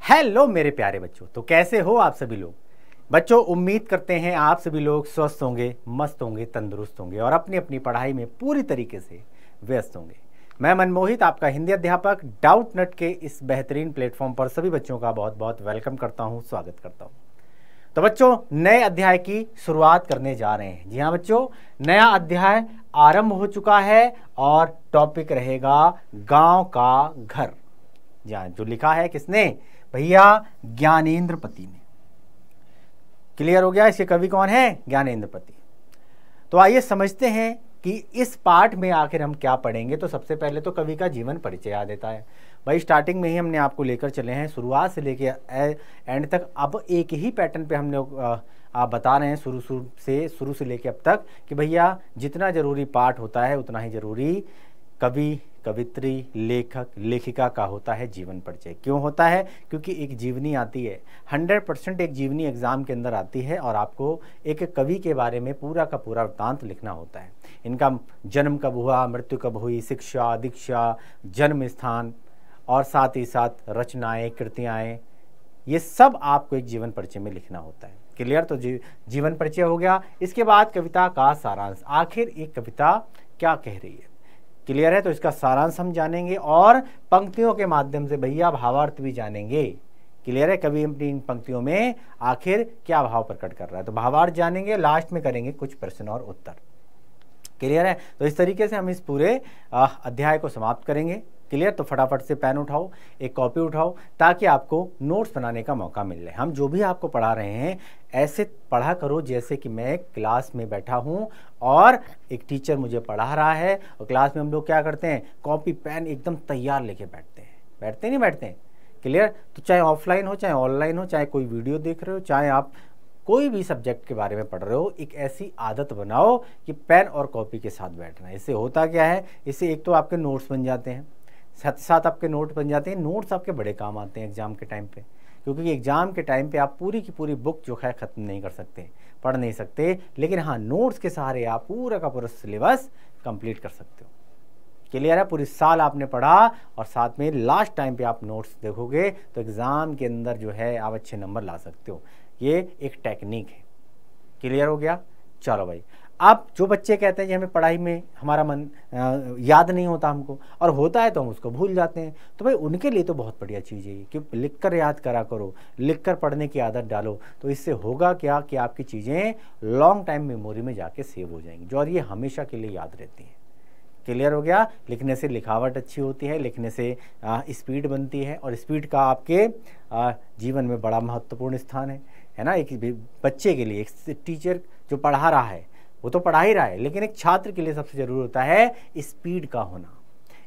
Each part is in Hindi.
हेलो मेरे प्यारे बच्चों, तो कैसे हो आप सभी लोग। बच्चों, उम्मीद करते हैं आप सभी लोग स्वस्थ होंगे, मस्त होंगे, तंदुरुस्त होंगे और अपनी अपनी पढ़ाई में पूरी तरीके से व्यस्त होंगे। मैं मनमोहित, आपका हिंदी अध्यापक, डाउट नट के इस बेहतरीन प्लेटफॉर्म पर सभी बच्चों का बहुत बहुत वेलकम करता हूं, स्वागत करता हूं। तो बच्चों, नए अध्याय की शुरुआत करने जा रहे हैं। जी हाँ बच्चों, नया अध्याय आरंभ हो चुका है और टॉपिक रहेगा गांव का घर। जहाँ जो लिखा है किसने भैया, ज्ञानेंद्रपति ने। क्लियर हो गया इसके कवि कौन है? ज्ञानेंद्रपति। तो आइए समझते हैं कि इस पाठ में आखिर हम क्या पढ़ेंगे। तो सबसे पहले तो कवि का जीवन परिचय याद देता है। भाई स्टार्टिंग में ही हमने आपको लेकर चले हैं, शुरुआत से लेके एंड तक। अब एक ही पैटर्न पे हमने आप बता रहे हैं शुरू से लेके अब तक कि भैया जितना जरूरी पाठ होता है उतना ही जरूरी कवि, कवित्री, लेखक, लेखिका का होता है जीवन परिचय। क्यों होता है? क्योंकि एक जीवनी आती है, 100% एक जीवनी एग्जाम के अंदर आती है और आपको एक कवि के बारे में पूरा का पूरा वृत्तांत लिखना होता है। इनका जन्म कब हुआ, मृत्यु कब हुई, शिक्षा, दीक्षा, जन्म स्थान और साथ ही साथ रचनाएं, कृतियाएं, ये सब आपको एक जीवन परिचय में लिखना होता है। क्लियर? तो जीवन परिचय हो गया। इसके बाद कविता का सारांश, आखिर एक कविता क्या कह रही है। क्लियर है? तो इसका सारांश हम जानेंगे और पंक्तियों के माध्यम से भैया भावार्थ भी जानेंगे। क्लियर है? कवि अपनी इन पंक्तियों में आखिर क्या भाव प्रकट कर रहा है, तो भावार्थ जानेंगे। लास्ट में करेंगे कुछ प्रश्न और उत्तर। क्लियर है? तो इस तरीके से हम इस पूरे अध्याय को समाप्त करेंगे। क्लियर? तो फटाफट से पेन उठाओ, एक कॉपी उठाओ, ताकि आपको नोट्स बनाने का मौका मिल जाए। हम जो भी आपको पढ़ा रहे हैं ऐसे पढ़ा करो जैसे कि मैं क्लास में बैठा हूं और एक टीचर मुझे पढ़ा रहा है। और क्लास में हम लोग क्या करते हैं, कॉपी पेन एकदम तैयार लेके बैठते हैं। बैठते नहीं बैठते हैं? क्लियर? तो चाहे ऑफलाइन हो, चाहे ऑनलाइन हो, चाहे कोई वीडियो देख रहे हो, चाहे आप कोई भी सब्जेक्ट के बारे में पढ़ रहे हो, एक ऐसी आदत बनाओ कि पेन और कॉपी के साथ बैठना है। इससे होता क्या है, इससे एक तो आपके नोट्स बन जाते हैं, साथ साथ आपके नोट बन जाते हैं। नोट्स आपके बड़े काम आते हैं एग्जाम के टाइम पे, क्योंकि एग्जाम के टाइम पे आप पूरी की पूरी बुक जो है ख़त्म नहीं कर सकते, पढ़ नहीं सकते, लेकिन हाँ नोट्स के सहारे आप पूरा का पूरा सिलेबस कंप्लीट कर सकते हो। क्लियर है? पूरी साल आपने पढ़ा और साथ में लास्ट टाइम पे आप नोट्स देखोगे तो एग्ज़ाम के अंदर जो है आप अच्छे नंबर ला सकते हो। ये एक टेक्निक है। क्लियर हो गया? चलो भाई, आप जो बच्चे कहते हैं कि हमें पढ़ाई में हमारा मन याद नहीं होता हमको, और होता है तो हम उसको भूल जाते हैं, तो भाई उनके लिए तो बहुत बढ़िया चीज़ है कि लिख कर याद करा करो, लिख कर पढ़ने की आदत डालो। तो इससे होगा क्या कि आपकी चीज़ें लॉन्ग टाइम मेमोरी में जाके सेव हो जाएंगी, जो और ये हमेशा के लिए याद रहती हैं। क्लियर हो गया? लिखने से लिखावट अच्छी होती है, लिखने से स्पीड बनती है, और स्पीड का आपके जीवन में बड़ा महत्वपूर्ण स्थान है ना। एक बच्चे के लिए एक टीचर जो पढ़ा रहा है वो तो पढ़ा ही रहा है, लेकिन एक छात्र के लिए सबसे ज़रूरी होता है स्पीड का होना।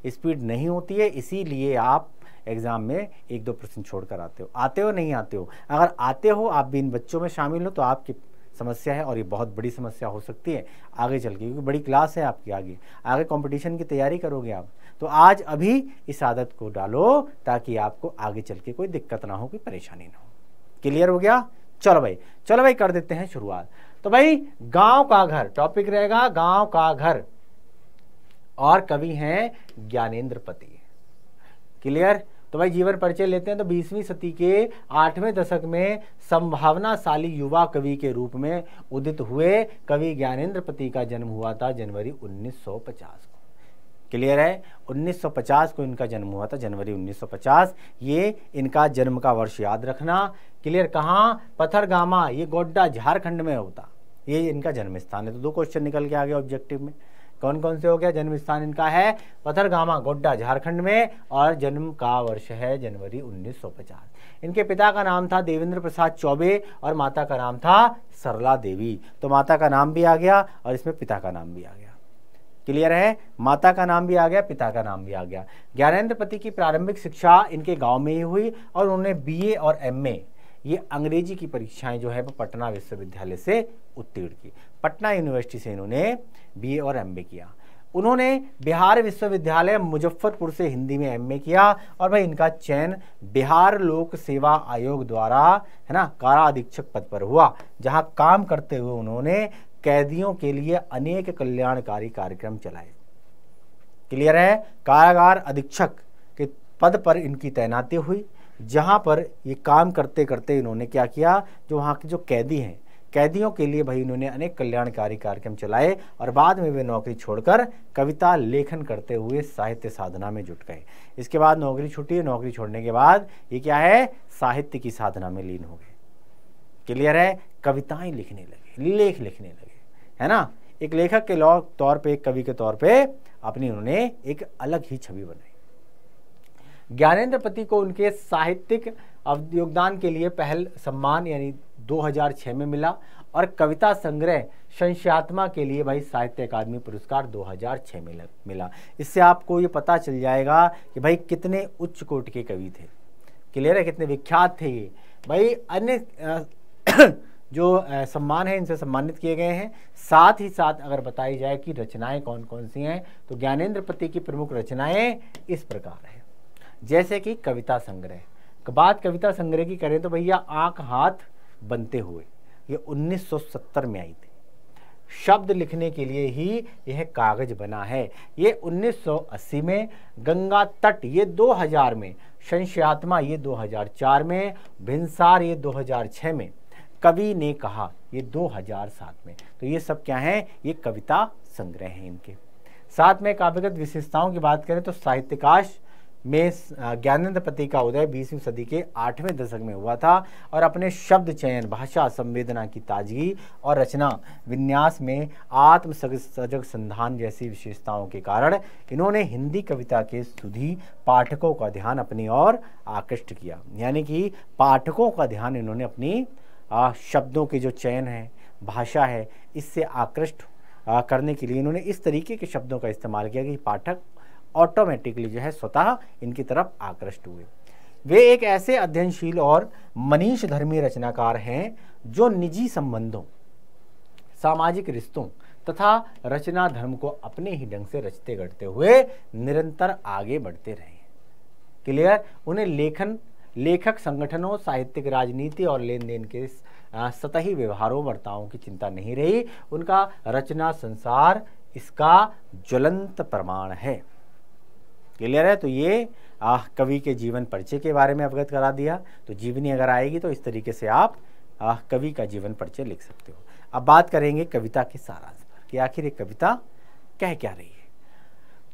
स्पीड नहीं होती है, इसीलिए आप एग्ज़ाम में 1-2 प्रश्न छोड़कर आते हो नहीं आते हो। अगर आते हो, आप भी इन बच्चों में शामिल हो, तो आपकी समस्या है और ये बहुत बड़ी समस्या हो सकती है आगे चल के, क्योंकि बड़ी क्लास है आपकी। आगे कंपटीशन की तैयारी करोगे आप, तो आज अभी इस आदत को डालो ताकि आपको आगे चल के कोई दिक्कत ना हो, कोई परेशानी ना हो। क्लियर हो गया? चलो भाई कर देते हैं शुरुआत। तो भाई गांव का घर टॉपिक रहेगा, गांव का घर, और कवि हैं ज्ञानेंद्रपति। क्लियर? तो भाई जीवन परिचय लेते हैं। तो 20वीं सदी के 8वें दशक में संभावनाशाली युवा कवि के रूप में उदित हुए कवि ज्ञानेंद्रपति का जन्म हुआ था जनवरी 1950 को। क्लियर है? 1950 को इनका जन्म हुआ था, जनवरी 1950। ये इनका जन्म का वर्ष याद रखना। क्लियर? कहाँ? पथरगामा, ये गोड्डा झारखंड में होता, ये इनका जन्म स्थान है। तो 2 क्वेश्चन निकल के आ गए ऑब्जेक्टिव में। कौन कौन से हो गया? जन्म स्थान इनका है पथरगामा, गोड्डा झारखंड में, और जन्म का वर्ष है जनवरी 1950। इनके पिता का नाम था देवेंद्र प्रसाद चौबे और माता का नाम था सरला देवी। तो माता का नाम भी आ गया और इसमें पिता का नाम भी आ गया। क्लियर है? माता का नाम भी आ गया, पिता का नाम भी आ गया। ज्ञानेंद्रपति की प्रारंभिक शिक्षा इनके गांव में ही हुई और उन्होंने बीए और एमए, ये अंग्रेजी की परीक्षाएं जो है वो पटना विश्वविद्यालय से उत्तीर्ण की। पटना यूनिवर्सिटी से इन्होंने बीए और एमए किया। उन्होंने बिहार विश्वविद्यालय मुजफ्फरपुर से हिंदी में एमए किया, और भाई इनका चयन बिहार लोक सेवा आयोग द्वारा, है ना, कारा अधीक्षक पद पर हुआ, जहां काम करते हुए उन्होंने कैदियों के लिए अनेक कल्याणकारी कार्यक्रम चलाए। क्लियर है? कारागार अधीक्षक के पद पर इनकी तैनाती हुई। जहाँ पर ये काम करते करते इन्होंने क्या किया, जो वहाँ के जो कैदी हैं, कैदियों के लिए भाई इन्होंने अनेक कल्याणकारी कार्यक्रम चलाए और बाद में वे नौकरी छोड़कर कविता लेखन करते हुए साहित्य साधना में जुट गए। इसके बाद नौकरी छूटी, नौकरी छोड़ने के बाद ये क्या है, साहित्य की साधना में लीन हो गए। क्लियर है, कविताएं लिखने लगे, लेख लिखने लगे, है ना। एक लेखक के तौर पे, एक कवि के तौर पे अपनी उन्होंने एक अलग ही छवि बनाई। ज्ञानेंद्रपति को उनके साहित्यिक योगदान के लिए पहल सम्मान यानी 2006 में मिला और कविता संग्रह संशयात्मा के लिए भाई साहित्य अकादमी पुरस्कार 2006 में मिला। इससे आपको ये पता चल जाएगा कि भाई कितने उच्च कोटि के कवि थे। क्लियर है, कितने विख्यात थे ये भाई। अन्य जो सम्मान है इनसे सम्मानित किए गए हैं। साथ ही साथ अगर बताई जाए कि रचनाएं कौन कौन सी हैं, तो ज्ञानेंद्रपति की प्रमुख रचनाएं इस प्रकार हैं, जैसे कि कविता संग्रह। बात कविता संग्रह की करें तो भैया आंख हाथ बनते हुए, ये 1970 में आई थी। शब्द लिखने के लिए ही यह कागज बना है, ये 1980 में। गंगा तट ये 2000 में, संशयात्मा ये 2004 में, भिनसार ये 2006 में, कवि ने कहा ये 2007 में। तो ये सब क्या है, ये कविता संग्रह हैं इनके। साथ में काव्यगत विशेषताओं की बात करें तो साहित्यकाश में ज्ञानेंद्रपति का उदय 20वीं सदी के 8वें दशक में हुआ था और अपने शब्द चयन, भाषा, संवेदना की ताजगी और रचना विन्यास में आत्मसजग संधान जैसी विशेषताओं के कारण इन्होंने हिंदी कविता के सुधी पाठकों का ध्यान अपनी ओर आकृष्ट किया। यानी कि पाठकों का ध्यान इन्होंने अपनी शब्दों के जो चयन है, भाषा है, इससे आकृष्ट करने के लिए इन्होंने इस तरीके के शब्दों का इस्तेमाल किया कि पाठक ऑटोमेटिकली जो है स्वतः इनकी तरफ आकृष्ट हुए। वे एक ऐसे अध्ययनशील और मनीष धर्मी रचनाकार हैं जो निजी संबंधों, सामाजिक रिश्तों तथा रचना धर्म को अपने ही ढंग से रचते गढ़ते हुए निरंतर आगे बढ़ते रहे। क्लियर, उन्हें लेखक संगठनों, साहित्यिक राजनीति और लेन देन के सतही व्यवहारों वर्ताओं की चिंता नहीं रही। उनका रचना संसार इसका ज्वलंत प्रमाण है। क्लियर है, तो ये कवि के जीवन परिचय के बारे में अवगत करा दिया। तो जीवनी अगर आएगी तो इस तरीके से आप कवि का जीवन परिचय लिख सकते हो। अब बात करेंगे कविता के सारांश पर कि आखिर ये कविता कह क्या रही है।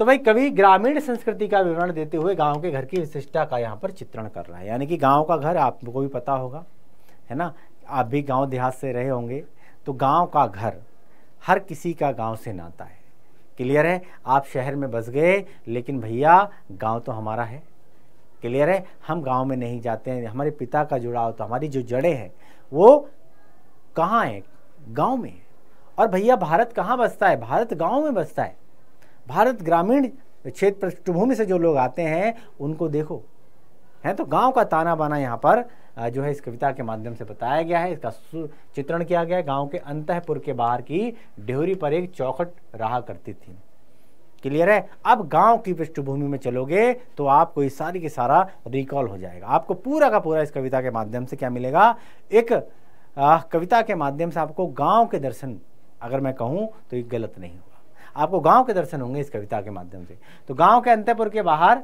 तो भाई कवि ग्रामीण संस्कृति का विवरण देते हुए गांव के घर की विशिष्टता का यहाँ पर चित्रण कर रहा है। यानी कि गांव का घर आपको भी पता होगा, है ना, आप भी गांव देहात से रहे होंगे। तो गांव का घर, हर किसी का गांव से नाता है। क्लियर है, आप शहर में बस गए लेकिन भैया गांव तो हमारा है। क्लियर है, हम गांव में नहीं जाते हैं, हमारे पिता का जुड़ाव, तो हमारी जो जड़ें हैं वो कहाँ हैं, गांव में। और भैया भारत कहाँ बसता है, भारत गांव में बसता है। भारत ग्रामीण क्षेत्र पृष्ठभूमि से जो लोग आते हैं उनको देखो, है। तो गांव का ताना बाना यहाँ पर जो है इस कविता के माध्यम से बताया गया है, इसका चित्रण किया गया है। गांव के अंतःपुर के बाहर की ढेरी पर एक चौखट रहा करती थी। क्लियर है, अब गांव की पृष्ठभूमि में चलोगे तो आपको ये सारी के सारा रिकॉल हो जाएगा। आपको पूरा का पूरा इस कविता के माध्यम से क्या मिलेगा, एक कविता के माध्यम से आपको गाँव के दर्शन, अगर मैं कहूँ तो ये गलत नहीं होगा, आपको गाँव के दर्शन होंगे इस कविता के माध्यम से। तो गाँव के अंतःपुर के बाहर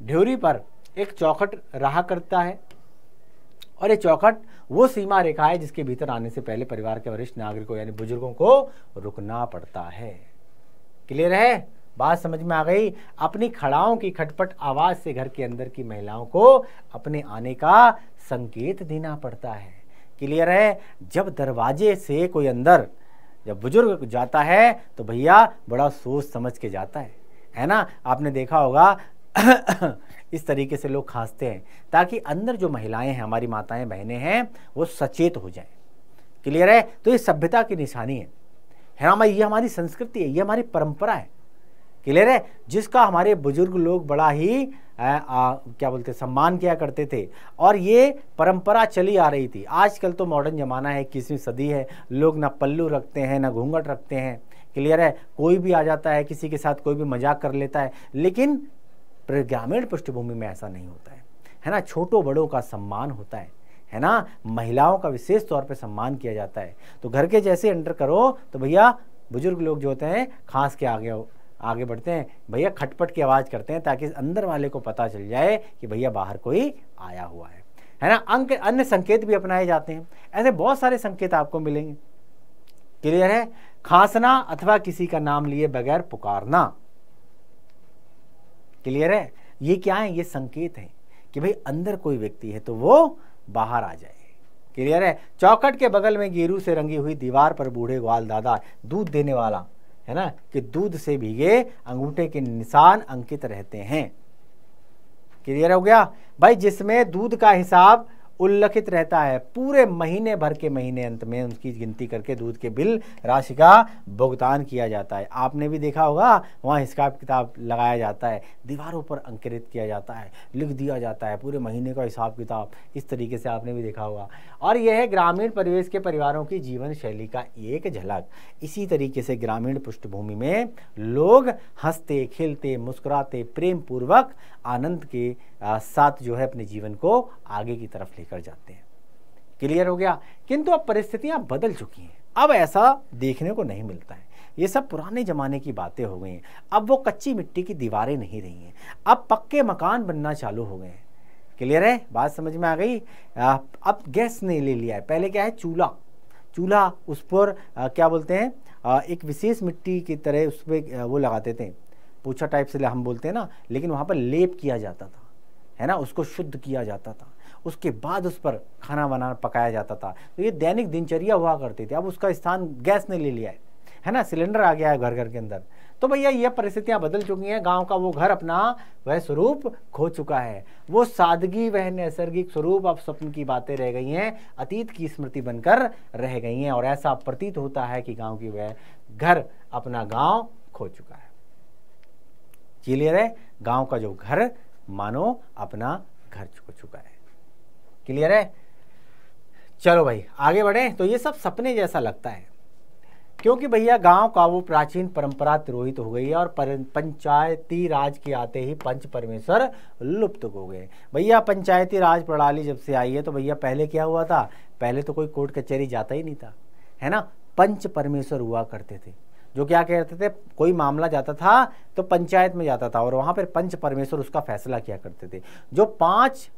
ढेरी पर एक चौखट रहा करता है और ये चौखट वो सीमा रेखा है जिसके भीतर आने से पहले परिवार के वरिष्ठ नागरिकों यानी बुजुर्गों को रुकना पड़ता है। क्लियर है, बात समझ में आ गई। अपनी खड़ाओं की खटपट आवाज से घर के अंदर की महिलाओं को अपने आने का संकेत देना पड़ता है। क्लियर है, जब दरवाजे से कोई अंदर जब बुजुर्ग जाता है तो भैया बड़ा सोच समझ के जाता है ना। आपने देखा होगा इस तरीके से लोग खांसते हैं ताकि अंदर जो महिलाएं हैं, हमारी माताएं बहनें हैं, वो सचेत हो जाएं। क्लियर है, तो ये सभ्यता की निशानी है ना, ये हमारी संस्कृति है, ये हमारी परंपरा है। क्लियर है, जिसका हमारे बुजुर्ग लोग बड़ा ही क्या बोलते सम्मान किया करते थे और ये परंपरा चली आ रही थी। आजकल तो मॉडर्न जमाना है, 21वीं सदी है, लोग ना पल्लू रखते हैं ना घूंघट रखते हैं। क्लियर है, कोई भी आ जाता है, किसी के साथ कोई भी मजाक कर लेता है, लेकिन ग्रामीण पृष्ठभूमि में ऐसा नहीं होता है ना। छोटों बड़ों का सम्मान होता है ना, महिलाओं का विशेष तौर पे सम्मान किया जाता है। तो घर के जैसे एंटर करो तो भैया बुजुर्ग लोग जो होते हैं खास के आगे आगे बढ़ते हैं, भैया खटपट की आवाज़ करते हैं ताकि अंदर वाले को पता चल जाए कि भैया बाहर कोई आया हुआ है ना। अंक अन्य संकेत भी अपनाए जाते हैं, ऐसे बहुत सारे संकेत आपको मिलेंगे। क्लियर है? खांसना अथवा किसी का नाम लिए बगैर पुकारना। क्लियर है? ये क्या है? ये संकेत है कि भाई अंदर कोई व्यक्ति है तो वो बाहर आ जाए। क्लियर है? चौखट के बगल में गेरू से रंगी हुई दीवार पर बूढ़े ग्वाल दादा दूध देने वाला, है ना, कि दूध से भीगे अंगूठे के निशान अंकित रहते हैं। क्लियर हो गया भाई? जिसमें दूध का हिसाब उल्लिखित रहता है, पूरे महीने भर के महीने अंत में उनकी गिनती करके दूध के बिल राशि का भुगतान किया जाता है। आपने भी देखा होगा, वहाँ हिसाब किताब लगाया जाता है, दीवारों पर अंकित किया जाता है, लिख दिया जाता है पूरे महीने का हिसाब किताब। इस तरीके से आपने भी देखा होगा। और यह है ग्रामीण परिवेश के परिवारों की जीवन शैली का एक झलक। इसी तरीके से ग्रामीण पृष्ठभूमि में लोग हंसते खेलते मुस्कुराते प्रेम पूर्वक आनंद के साथ जो है अपने जीवन को आगे की तरफ लेकर जाते हैं। क्लियर हो गया? किंतु अब परिस्थितियां बदल चुकी हैं, अब ऐसा देखने को नहीं मिलता है। ये सब पुराने जमाने की बातें हो गई हैं। अब वो कच्ची मिट्टी की दीवारें नहीं रही हैं, अब पक्के मकान बनना चालू हो गए हैं। क्लियर है? बात समझ में आ गई? अब गैस ने ले लिया है। पहले क्या है? चूल्हा, उस पर क्या बोलते हैं, एक विशेष मिट्टी की तरह उस पर वो लगाते थे, पूछा टाइप से हम बोलते हैं ना, लेकिन वहाँ पर लेप किया जाता था, है ना, उसको शुद्ध किया जाता था, उसके बाद उस पर खाना बनाना पकाया जाता था। तो ये दैनिक दिनचर्या हुआ करती थी। अब उसका स्थान गैस ने ले लिया है ना, सिलेंडर आ गया है घर घर के अंदर। तो भैया ये परिस्थितियां बदल चुकी हैं। गांव का वो घर अपना वह स्वरूप खो चुका है, वो सादगी वह नैसर्गिक स्वरूप अब स्वप्न की बातें रह गई हैं, अतीत की स्मृति बनकर रह गई हैं। और ऐसा प्रतीत होता है कि गाँव की वह घर अपना गाँव खो चुका है। क्लियर है? गाँव का जो घर मानो अपना घर खो चुका है। क्लियर है? चलो भाई आगे बढ़े। तो ये सब सपने जैसा लगता है, क्योंकि भैया गांव का वो प्राचीन परंपरा तिरोहित हो गई है और पंचायती राज के आते ही पंच परमेश्वर लुप्त हो गए। भैया पंचायती राज प्रणाली जब से आई है तो भैया पहले क्या हुआ था? पहले तो कोई कोर्ट कचहरी जाता ही नहीं था, है ना। पंच परमेश्वर हुआ करते थे, जो क्या कहते थे, कोई मामला जाता था तो पंचायत में जाता था और वहां पर पंच परमेश्वर उसका फैसला किया करते थे। जो 5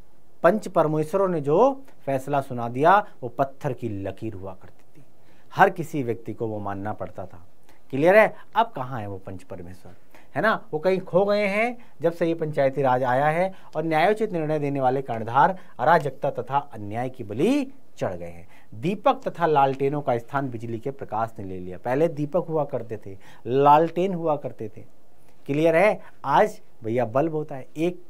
पंच परमेश्वरों ने जो फैसला सुना दिया वो पत्थर की लकीर हुआ करती थी, हर किसी व्यक्ति को वो मानना पड़ता था। क्लियर है? अब कहाँ है वो पंच परमेश्वर, है ना, वो कहीं खो गए हैं जब से ये पंचायती राज आया है और न्यायोचित निर्णय देने वाले कर्णधार अराजकता तथा अन्याय की बलि चढ़ गए हैं। दीपक तथा लालटेनों का स्थान बिजली के प्रकाश ने ले लिया। पहले दीपक हुआ करते थे, लालटेन हुआ करते थे। क्लियर है? आज भैया बल्ब होता है, एक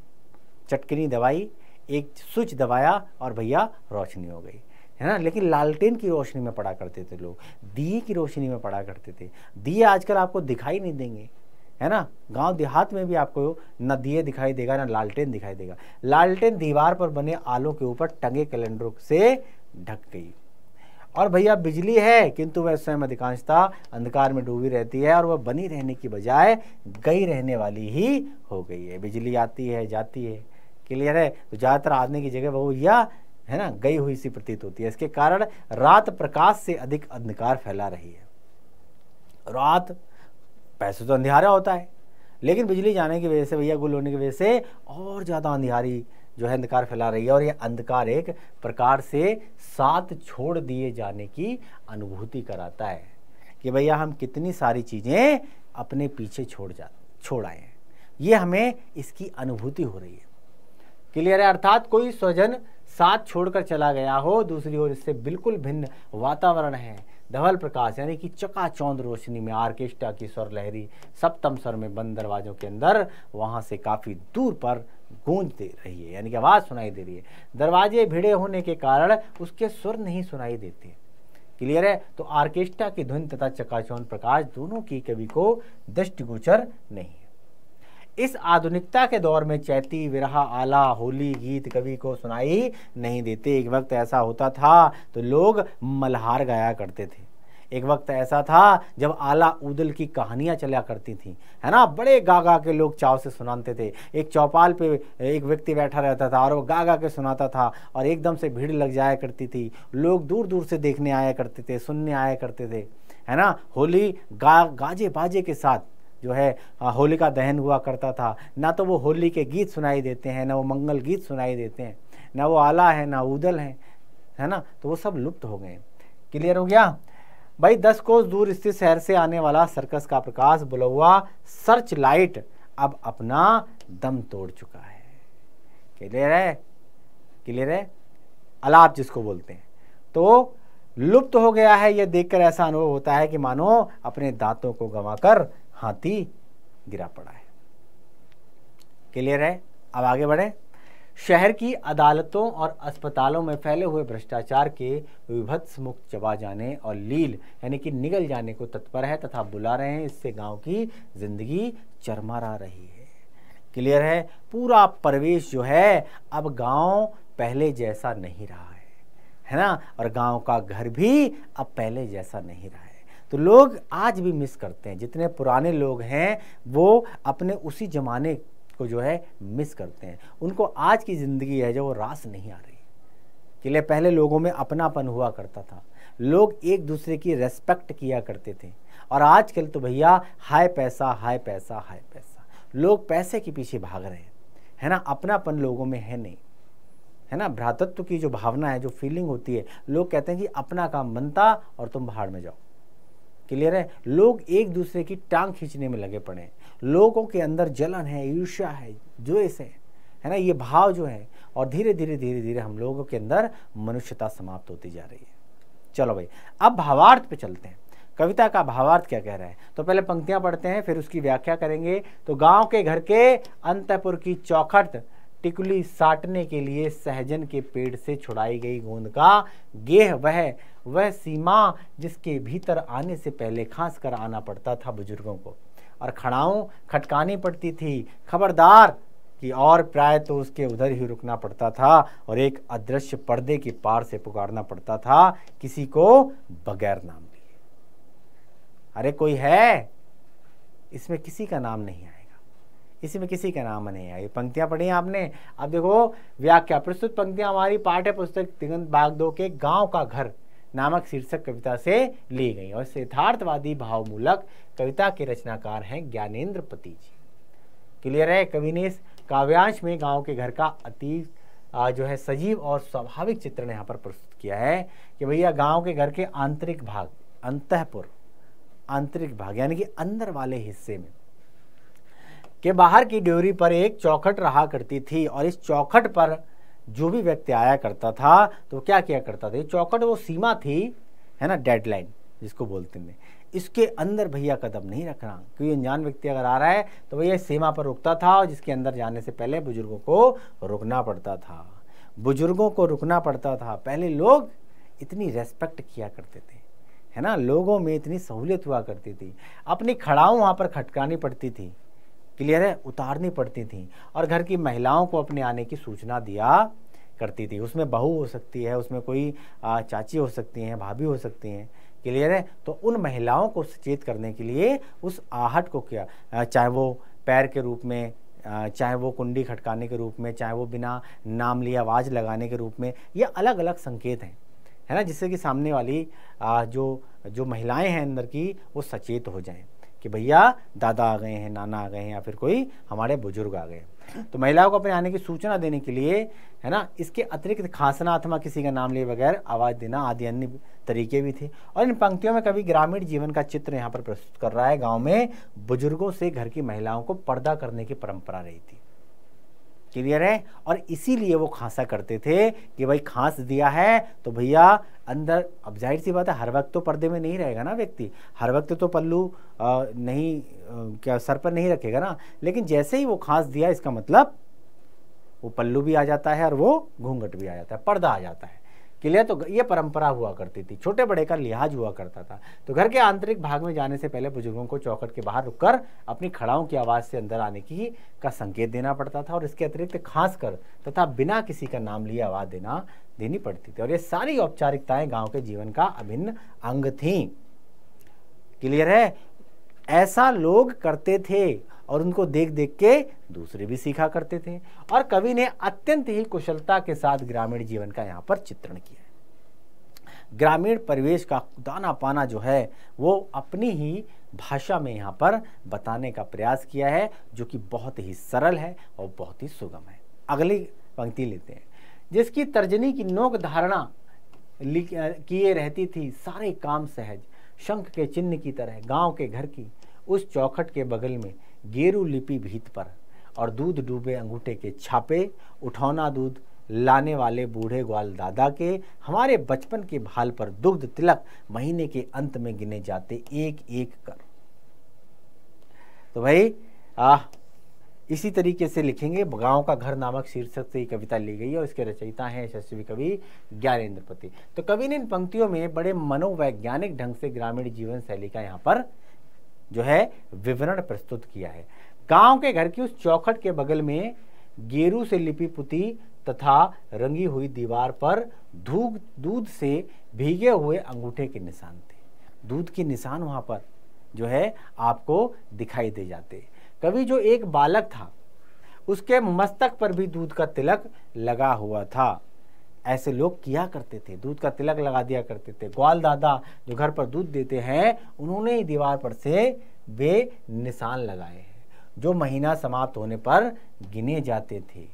चटकनी दवाई, एक स्विच दबाया और भैया रोशनी हो गई, है ना। लेकिन लालटेन की रोशनी में पड़ा करते थे लोग, दिए की रोशनी में पड़ा करते थे। दिए आजकल आपको दिखाई नहीं देंगे, है ना। गांव देहात में भी आपको न दिए दिखाई देगा ना लालटेन दिखाई देगा। लालटेन दीवार पर बने आलों के ऊपर टंगे कैलेंडरों से ढक गई। और भैया बिजली है, किंतु वह स्वयं अधिकांशता अंधकार में डूबी रहती है और वह बनी रहने की बजाय गई रहने वाली ही हो गई है। बिजली आती है जाती है। क्लियर है? तो ज़्यादातर आने की जगह वो या है ना गई हुई सी प्रतीत होती है। इसके कारण रात प्रकाश से अधिक अंधकार फैला रही है। रात पैसे तो अंधियारा होता है, लेकिन बिजली जाने की वजह से, भैया गुल होने की वजह से और ज़्यादा अंधियारी जो है अंधकार फैला रही है। और ये अंधकार एक प्रकार से साथ छोड़ दिए जाने की अनुभूति कराता है कि भैया हम कितनी सारी चीज़ें अपने पीछे छोड़ आए हैं, ये हमें इसकी अनुभूति हो रही है। क्लियर है? अर्थात कोई स्वजन साथ छोड़कर चला गया हो, दूसरी ओर इससे बिल्कुल भिन्न वातावरण है। धवल प्रकाश यानी कि चकाचौंध रोशनी में ऑर्केस्ट्रा की स्वर लहरी सप्तम स्वर में बंद दरवाजों के अंदर वहां से काफी दूर पर गूंज दे रही है, यानी कि आवाज सुनाई दे रही है। दरवाजे भिड़े होने के कारण उसके स्वर नहीं सुनाई देते। क्लियर है? तो ऑर्केस्ट्रा की धुन तथा चकाचौंध प्रकाश दोनों की कवि को दृष्टिगोचर नहीं है। इस आधुनिकता के दौर में चैती विरह आला होली गीत कवि को सुनाई नहीं देते। एक वक्त ऐसा होता था तो लोग मल्हार गाया करते थे। एक वक्त ऐसा था जब आला उदल की कहानियां चला करती थी, है ना। बड़े गा गा के लोग चाव से सुनाते थे। एक चौपाल पे एक व्यक्ति बैठा रहता था और वो गा गा के सुनाता था और एकदम से भीड़ लग जाया करती थी। लोग दूर दूर से देखने आया करते थे, सुनने आया करते थे, है ना। होली गाजे बाजे के साथ जो है होलिका दहन हुआ करता था, ना तो वो होली के गीत सुनाई देते हैं, ना वो मंगल गीत सुनाई देते हैं, ना वो आला है ना उदल है ना, तो वो सब लुप्त हो गए। क्लियर हो गया भाई। 10 कोस दूर स्थित शहर से आने वाला सर्कस का प्रकाश बुलवा सर्च लाइट अब अपना दम तोड़ चुका है। क्लियर है, क्लियर है, अलाप जिसको बोलते हैं, तो लुप्त हो गया है। यह देखकर ऐसा अनुभव होता है कि मानो अपने दांतों को गंवाकर हाथी गिरा पड़ा है। क्लियर है, अब आगे बढ़े। शहर की अदालतों और अस्पतालों में फैले हुए भ्रष्टाचार के विभत्स मुख चबा जाने और लील यानी कि निगल जाने को तत्पर है तथा बुला रहे हैं। इससे गांव की जिंदगी चरमरा रही है। क्लियर है, पूरा परिवेश जो है अब गांव पहले जैसा नहीं रहा है ना, और गांव का घर भी अब पहले जैसा नहीं रहा है। तो लोग आज भी मिस करते हैं, जितने पुराने लोग हैं वो अपने उसी जमाने को जो है मिस करते हैं। उनको आज की ज़िंदगी है जो वो रास नहीं आ रही। के लिए पहले लोगों में अपनापन हुआ करता था, लोग एक दूसरे की रेस्पेक्ट किया करते थे। और आजकल तो भैया हाय पैसा हाय पैसा हाय पैसा, लोग पैसे के पीछे भाग रहे हैं, है ना। अपनापन लोगों में है नहीं, है ना। भ्रातृत्व की जो भावना है, जो फीलिंग होती है, लोग कहते हैं कि अपना काम बनता और तुम बाहर में जाओ। क्लियर है, लोग एक दूसरे की टांग खींचने में लगे पड़े हैं। लोगों के अंदर जलन है, ईर्ष्या है, द्वेष है ना, ये भाव जो है, और धीरे धीरे हम लोगों के अंदर मनुष्यता समाप्त होती जा रही है। चलो भाई, अब भावार्थ पे चलते हैं। कविता का भावार्थ क्या कह रहा है, तो पहले पंक्तियां पढ़ते हैं, फिर उसकी व्याख्या करेंगे। तो गांव के घर के अंतपुर की चौखट टिकुली साटने के लिए सहजन के पेड़ से छुड़ाई गई गोंद का गेह वह सीमा जिसके भीतर आने से पहले खांस कर आना पड़ता था बुजुर्गों को, और खड़ाऊं खटकानी पड़ती थी खबरदार कि, और प्राय तो उसके उधर ही रुकना पड़ता था और एक अदृश्य पर्दे के पार से पुकारना पड़ता था किसी को बगैर नाम लिए। अरे कोई है, इसमें किसी का नाम नहीं आएगा, इसमें किसी का नाम नहीं आएगा। पंक्तियां पढ़ी आपने। अब देखो व्याख्या। प्रस्तुत पंक्तियां हमारी पाठ्य पुस्तक दिगंत भाग 2 के गांव का घर नामक शीर्षक कविता से ली गई, और यथार्थवादी भावमूलक कविता के रचनाकार हैं ज्ञानेंद्र पति जी। क्लियर है, कवि ने इस काव्यांश में गांव के घर का अति जो है सजीव और स्वाभाविक चित्रण यहाँ पर प्रस्तुत किया है कि भैया गांव के घर के आंतरिक भाग, अंतःपुर, आंतरिक भाग यानी कि अंदर वाले हिस्से में के बाहर की ड्योरी पर एक चौखट रहा करती थी, और इस चौखट पर जो भी व्यक्ति आया करता था तो क्या किया करता था, चौखट वो सीमा थी, है ना, डेडलाइन जिसको बोलते हैं। इसके अंदर भैया कदम नहीं रखना, क्योंकि अनजान व्यक्ति अगर आ रहा है तो भैया सीमा पर रुकता था, और जिसके अंदर जाने से पहले बुजुर्गों को रुकना पड़ता था, बुजुर्गों को रुकना पड़ता था। पहले लोग इतनी रेस्पेक्ट किया करते थे, है ना, लोगों में इतनी सहूलियत हुआ करती थी। अपनी खड़ाऊं वहाँ पर खटकानी पड़ती थी, क्लियर है, उतारनी पड़ती थी, और घर की महिलाओं को अपने आने की सूचना दिया करती थी। उसमें बहू हो सकती है, उसमें कोई चाची हो सकती हैं, भाभी हो सकती हैं, क्लियर है। तो उन महिलाओं को सचेत करने के लिए उस आहट को किया, चाहे वो पैर के रूप में, चाहे वो कुंडी खटकाने के रूप में, चाहे वो बिना नाम लिए आवाज़ लगाने के रूप में, ये अलग अलग संकेत हैं, है ना, जिससे कि सामने वाली जो महिलाएं हैं अंदर की वो सचेत हो जाएं कि भैया दादा आ गए हैं, नाना आ गए हैं, या फिर कोई हमारे बुजुर्ग आ गए हैं। तो महिलाओं को अपने आने की सूचना देने के लिए, है ना, इसके अतिरिक्त खांसना अथवा किसी का नाम लिए बगैर आवाज़ देना आदि अन्य तरीके भी थे। और इन पंक्तियों में कवि ग्रामीण जीवन का चित्र यहाँ पर प्रस्तुत कर रहा है। गाँव में बुजुर्गों से घर की महिलाओं को पर्दा करने की परंपरा रही थी, क्लियर है, और इसीलिए वो खांसा करते थे कि भाई खांस दिया है तो भैया अंदर, अब जाहिर सी बात है हर वक्त तो पर्दे में नहीं रहेगा ना व्यक्ति, हर वक्त तो पल्लू नहीं क्या सर पर नहीं रखेगा ना, लेकिन जैसे ही वो खांस दिया इसका मतलब वो पल्लू भी आ जाता है और वो घूंघट भी आ जाता है, पर्दा आ जाता है, क्लियर। तो ये परंपरा हुआ करती थी, छोटे बड़े का लिहाज हुआ करता था। तो घर के आंतरिक भाग में जाने से पहले बुजुर्गों को चौखट के बाहर रुककर अपनी खड़ाओं की आवाज़ से अंदर आने की का संकेत देना पड़ता था, और इसके अतिरिक्त खास कर तथा बिना किसी का नाम लिए आवाज़ देनी पड़ती थी। और ये सारी औपचारिकताएं गाँव के जीवन का अभिन्न अंग थीं, क्लियर है। ऐसा लोग करते थे और उनको देख देख के दूसरे भी सीखा करते थे, और कवि ने अत्यंत ही कुशलता के साथ ग्रामीण जीवन का यहाँ पर चित्रण किया है। ग्रामीण परिवेश का दाना पाना जो है वो अपनी ही भाषा में यहाँ पर बताने का प्रयास किया है, जो कि बहुत ही सरल है और बहुत ही सुगम है। अगली पंक्ति लेते हैं। जिसकी तर्जनी की नोक धारणा किए रहती थी, सारे काम सहज, शंख के चिन्ह की तरह गांव के घर की उस चौखट के बगल में गेरू लिपि भीत पर, और दूध डूबे अंगूठे के छापे, उठौना दूध लाने वाले बूढ़े ग्वाल दादा के, हमारे बचपन के भाल पर दुग्ध तिलक महीने के अंत में गिने जाते एक एक कर। तो भाई इसी तरीके से लिखेंगे। गांव का घर नामक शीर्षक से ही कविता ली गई है और इसके रचयिता हैं यशस्वी कवि ज्ञानेंद्रपति। तो कवि ने इन पंक्तियों में बड़े मनोवैज्ञानिक ढंग से ग्रामीण जीवन शैली का यहाँ पर जो है विवरण प्रस्तुत किया है। गांव के घर की उस चौखट के बगल में गेरू से लिपि पुती तथा रंगी हुई दीवार पर दूध से भीगे हुए अंगूठे के निशान थे। दूध के निशान वहां पर जो है आपको दिखाई दे जाते। कभी जो एक बालक था उसके मस्तक पर भी दूध का तिलक लगा हुआ था। ऐसे लोग किया करते थे, दूध का तिलक लगा दिया करते थे। ग्वाल दादा जो घर पर दूध देते हैं, उन्होंने ही दीवार पर से वे निशान लगाए हैं, जो महीना समाप्त होने पर गिने जाते थे।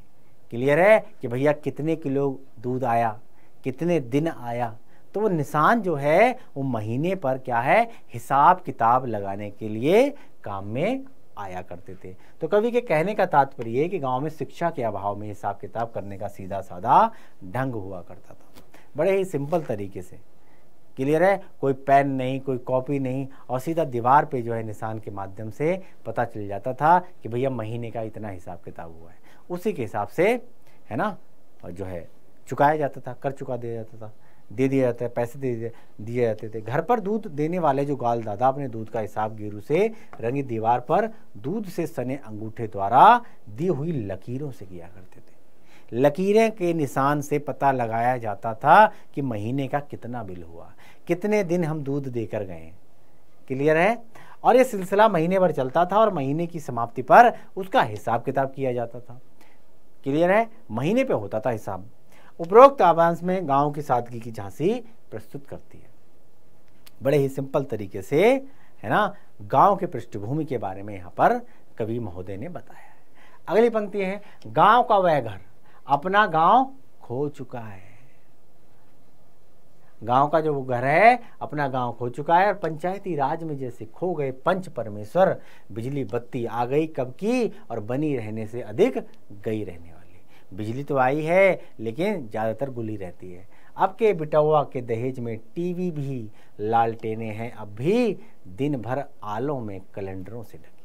क्लियर है कि भैया कितने किलो दूध आया, कितने दिन आया। तो वो निशान जो है वो महीने पर क्या है, हिसाब किताब लगाने के लिए काम में आया करते थे। तो कवि के कहने का तात्पर्य है कि गांव में शिक्षा के अभाव में हिसाब किताब करने का सीधा साधा ढंग हुआ करता था, बड़े ही सिंपल तरीके से। क्लियर है, कोई पेन नहीं, कोई कॉपी नहीं, और सीधा दीवार पे जो है निशान के माध्यम से पता चल जाता था कि भैया महीने का इतना हिसाब किताब हुआ है। उसी के हिसाब से है ना, और जो है चुकाया जाता था, कर चुका दिया जाता था, दे दिया जाता है, पैसे दे दिए जाते थे। घर पर दूध देने वाले जो ग्वाल दादा अपने दूध का हिसाब गेरू से रंगी दीवार पर दूध से सने अंगूठे द्वारा दी हुई लकीरों से किया करते थे। लकीरें के निशान से पता लगाया जाता था कि महीने का कितना बिल हुआ, कितने दिन हम दूध देकर गए। क्लियर है, और ये सिलसिला महीने भर चलता था और महीने की समाप्ति पर उसका हिसाब किताब किया जाता था। क्लियर है, महीने पे होता था हिसाब। उपरोक्त आवांश में गांव की सादगी की झांसी प्रस्तुत करती है। बड़े ही सिंपल तरीके से है ना, गांव के पृष्ठभूमि के बारे में यहाँ पर कवि महोदय ने बताया है। अगली पंक्ति है, गांव का वह घर अपना गांव खो चुका है। गांव का जो वो घर है अपना गांव खो चुका है, और पंचायती राज में जैसे खो गए पंच परमेश्वर, बिजली बत्ती आ गई कब की और बनी रहने से अधिक गई रहने वाली। बिजली तो आई है लेकिन ज़्यादातर गुली रहती है। अब के बिटौआ के दहेज में टीवी भी लालटेने हैं, अब भी दिन भर आलों में कैलेंडरों से लगी।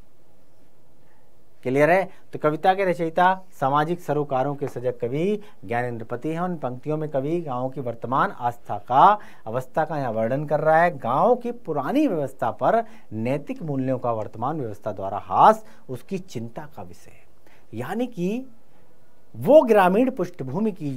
क्लियर है, तो कविता के रचयिता सामाजिक सरोकारों के सजग कवि ज्ञानेंद्रपति हैं। उन पंक्तियों में कवि गांव की वर्तमान अवस्था का यहाँ वर्णन कर रहा है। गांव की पुरानी व्यवस्था पर नैतिक मूल्यों का वर्तमान व्यवस्था द्वारा हास उसकी चिंता का विषय है। यानी कि वो ग्रामीण पृष्ठभूमि की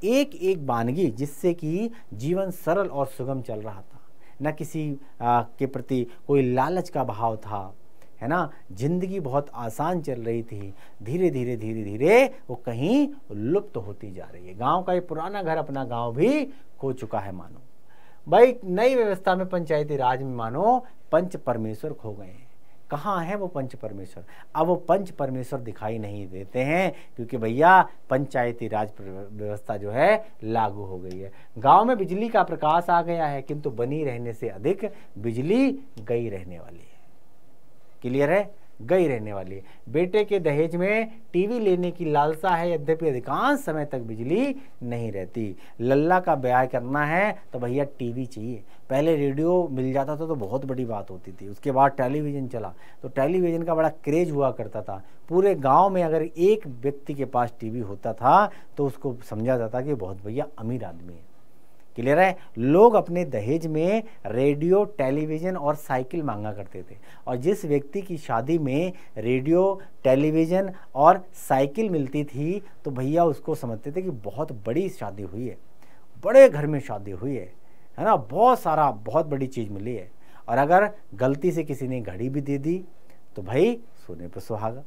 एक एक वानगी जिससे कि जीवन सरल और सुगम चल रहा था, न किसी के प्रति कोई लालच का भाव था, है ना, जिंदगी बहुत आसान चल रही थी। धीरे धीरे वो कहीं लुप्त होती जा रही है। गांव का ये पुराना घर अपना गांव भी खो चुका है। मानो भाई नई व्यवस्था में पंचायती राज में मानो पंच परमेश्वर खो गए हैं। कहाँ है वो पंच परमेश्वर? अब वो पंच परमेश्वर दिखाई नहीं देते हैं, क्योंकि भैया पंचायती राज व्यवस्था जो है लागू हो गई है। गांव में बिजली का प्रकाश आ गया है, किंतु बनी रहने से अधिक बिजली गई रहने वाली है। क्लियर है, गई रहने वाली है। बेटे के दहेज में टीवी लेने की लालसा है, यद्यपि अधिकांश समय तक बिजली नहीं रहती। लल्ला का ब्याह करना है तो भैया टीवी चाहिए। पहले रेडियो मिल जाता था तो बहुत बड़ी बात होती थी, उसके बाद टेलीविज़न चला तो टेलीविज़न का बड़ा क्रेज हुआ करता था। पूरे गांव में अगर एक व्यक्ति के पास टीवी होता था तो उसको समझा जाता कि बहुत भैया अमीर आदमी है। क्लियर है, लोग अपने दहेज में रेडियो, टेलीविज़न और साइकिल मांगा करते थे, और जिस व्यक्ति की शादी में रेडियो, टेलीविज़न और साइकिल मिलती थी तो भैया उसको समझते थे कि बहुत बड़ी शादी हुई है, बड़े घर में शादी हुई है ना, बहुत बड़ी चीज़ मिली है। और अगर गलती से किसी ने घड़ी भी दे दी तो भाई सोने पर सुहागा।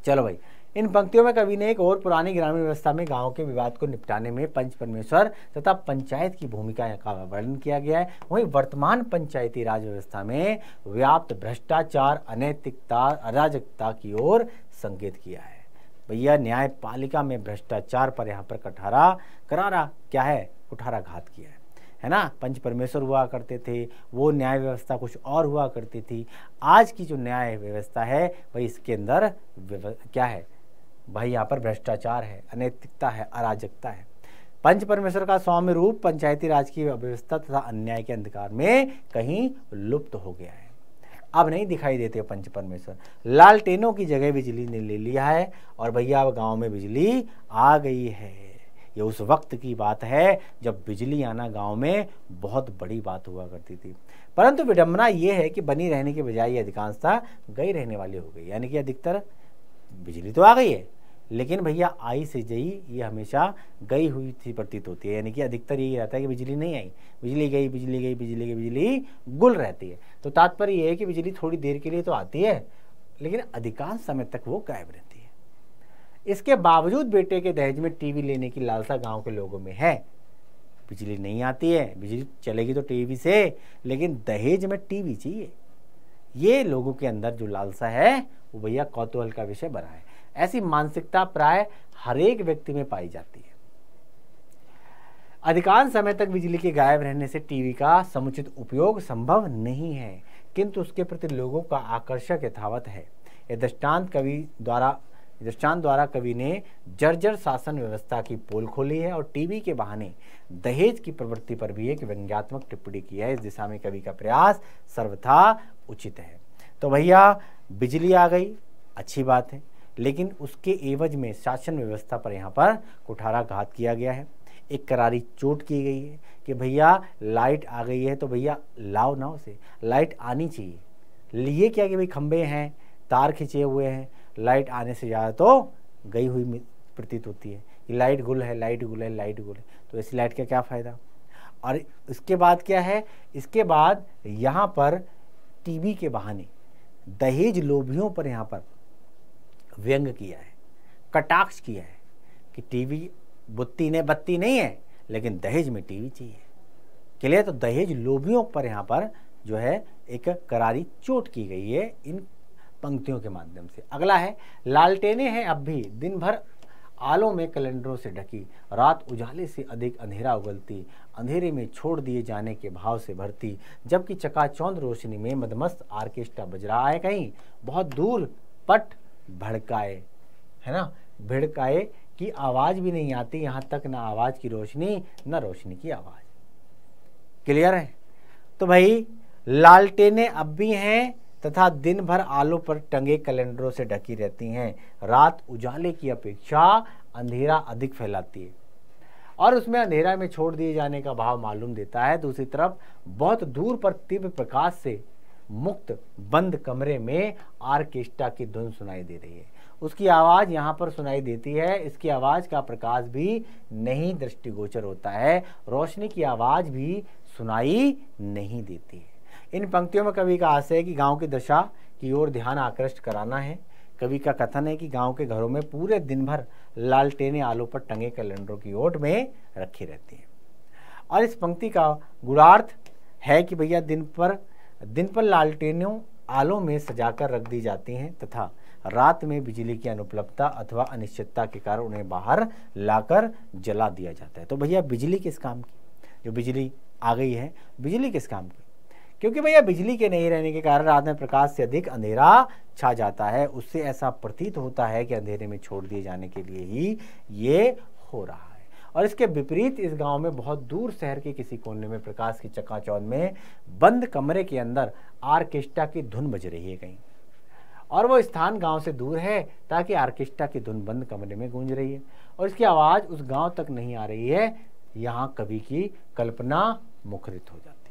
चलो भाई, इन पंक्तियों में कवि ने एक और पुरानी ग्रामीण व्यवस्था में गांव के विवाद को निपटाने में पंच परमेश्वर तथा पंचायत की भूमिका का वर्णन किया गया है। वहीं वर्तमान पंचायती राज व्यवस्था में व्याप्त भ्रष्टाचार, अनैतिकता, अराजकता की ओर संकेत किया है। भैया न्यायपालिका में भ्रष्टाचार पर यहाँ पर करारा क्या है, कुठाराघात किया है ना। पंच परमेश्वर हुआ करते थे, वो न्याय व्यवस्था कुछ और हुआ करती थी। आज की जो न्याय व्यवस्था है भाई, इसके अंदर क्या है भाई, यहाँ पर भ्रष्टाचार है, अनैतिकता है, अराजकता है। पंच परमेश्वर का सौम्य रूप पंचायती राज की व्यवस्था तथा अन्याय के अंधकार में कहीं लुप्त हो गया है। अब नहीं दिखाई देते पंच परमेश्वर। लालटेनों की जगह बिजली ने ले लिया है और भैया अब गांव में बिजली आ गई है। ये उस वक्त की बात है जब बिजली आना गांव में बहुत बड़ी बात हुआ करती थी। परंतु विडंबना ये है कि बनी रहने के बजाय ये अधिकांशता गई रहने वाली हो गई। यानी कि अधिकतर बिजली तो आ गई है, लेकिन भैया आई से जई ये हमेशा गई हुई थी प्रतीत होती है। यानी कि अधिकतर यही रहता है कि बिजली नहीं आई, बिजली गई, बिजली गई, बिजली गई, बिजली गुल रहती है। तो तात्पर्य ये है कि बिजली थोड़ी देर के लिए तो आती है, लेकिन अधिकांश समय तक वो गायब रहती है। इसके बावजूद बेटे के दहेज में टीवी लेने की लालसा गांव के लोगों में है। बिजली नहीं आती है, बिजली चलेगी तो टीवी से, लेकिन दहेज में टीवी चाहिए। ये लोगों के अंदर जो लालसा है वो भैया कौतूहल का विषय बना है। ऐसी मानसिकता प्राय हर एक व्यक्ति में पाई जाती है। अधिकांश समय तक बिजली के गायब रहने से टीवी का समुचित उपयोग संभव नहीं है, किंतु उसके प्रति लोगों का आकर्षक यथावत है। यह दृष्टांत द्वारा कवि ने जर्जर शासन व्यवस्था की पोल खोली है और टीवी के बहाने दहेज की प्रवृत्ति पर भी एक व्यंग्यात्मक टिप्पणी की है। इस दिशा में कवि का प्रयास सर्वथा उचित है। तो भैया बिजली आ गई, अच्छी बात है, लेकिन उसके एवज में शासन व्यवस्था पर यहाँ पर कुठाराघात किया गया है। एक करारी चोट की गई है कि भैया लाइट आ गई है तो भैया लाओ ना, उसे लाइट आनी चाहिए। लिए क्या कि भाई खंबे हैं, तार खिंचे हुए हैं, लाइट आने से ज़्यादा तो गई हुई प्रतीत होती है कि लाइट गुल है, लाइट गुल है, लाइट गुल है। तो इस लाइट का क्या फ़ायदा। और इसके बाद क्या है, इसके बाद यहाँ पर टीवी के बहाने दहेज लोभियों पर यहाँ पर व्यंग किया है, कटाक्ष किया है कि टीवी बत्ती नहीं है, लेकिन दहेज में टीवी चाहिए। क्लियर। तो दहेज लोभियों पर यहाँ पर जो है एक करारी चोट की गई है इन पंक्तियों के माध्यम से। अगला है, लालटेने हैं अब भी दिन भर आलों में कैलेंडरों से ढकी, रात उजाले से अधिक अंधेरा उगलती, अंधेरे में छोड़ दिए जाने के भाव से भरती, जबकि चकाचौंध रोशनी में मदमस्त आर्केस्ट्रा बज रहा है। कहीं बहुत दूर पट भड़काए, है ना, भिड़काए की आवाज भी नहीं आती, यहाँ तक ना आवाज की रोशनी न रोशनी की आवाज। क्लियर है। तो भाई लालटेने अब भी हैं तथा दिन भर आलों पर टंगे कैलेंडरों से ढकी रहती हैं। रात उजाले की अपेक्षा अंधेरा अधिक फैलाती है और उसमें अंधेरा में छोड़ दिए जाने का भाव मालूम देता है। दूसरी तरफ बहुत दूर पर तीव्र प्रकाश से मुक्त बंद कमरे में आर्केस्ट्रा की धुन सुनाई दे रही है। उसकी आवाज़ यहाँ पर सुनाई देती है, इसकी आवाज़ का प्रकाश भी नहीं दृष्टिगोचर होता है, रोशनी की आवाज़ भी सुनाई नहीं देती है। इन पंक्तियों में कवि का आशय है कि गांव की दशा की ओर ध्यान आकृष्ट कराना है। कवि का कथन है कि गांव के घरों में पूरे दिन भर लालटेने आलों पर टंगे कैलेंडरों की ओट में रखी रहती हैं। और इस पंक्ति का गुणार्थ है कि भैया दिन पर लालटेनों आलों में सजाकर रख दी जाती हैं तथा रात में बिजली की अनुपलब्धता अथवा अनिश्चितता के कारण उन्हें बाहर लाकर जला दिया जाता है। तो भैया बिजली किस काम की, जो बिजली आ गई है, बिजली किस काम की? क्योंकि भैया बिजली के नहीं रहने के कारण रात में प्रकाश से अधिक अंधेरा छा जाता है। उससे ऐसा प्रतीत होता है कि अंधेरे में छोड़ दिए जाने के लिए ही ये हो रहा है। और इसके विपरीत इस गांव में बहुत दूर शहर के किसी कोने में प्रकाश की चकाचौंध में बंद कमरे के अंदर आर्केस्ट्रा की धुन बज रही है कहीं, और वो स्थान गांव से दूर है ताकि आर्केस्ट्रा की धुन बंद कमरे में गूंज रही है और इसकी आवाज़ उस गांव तक नहीं आ रही है। यहाँ कवि की कल्पना मुखरित हो जाती है।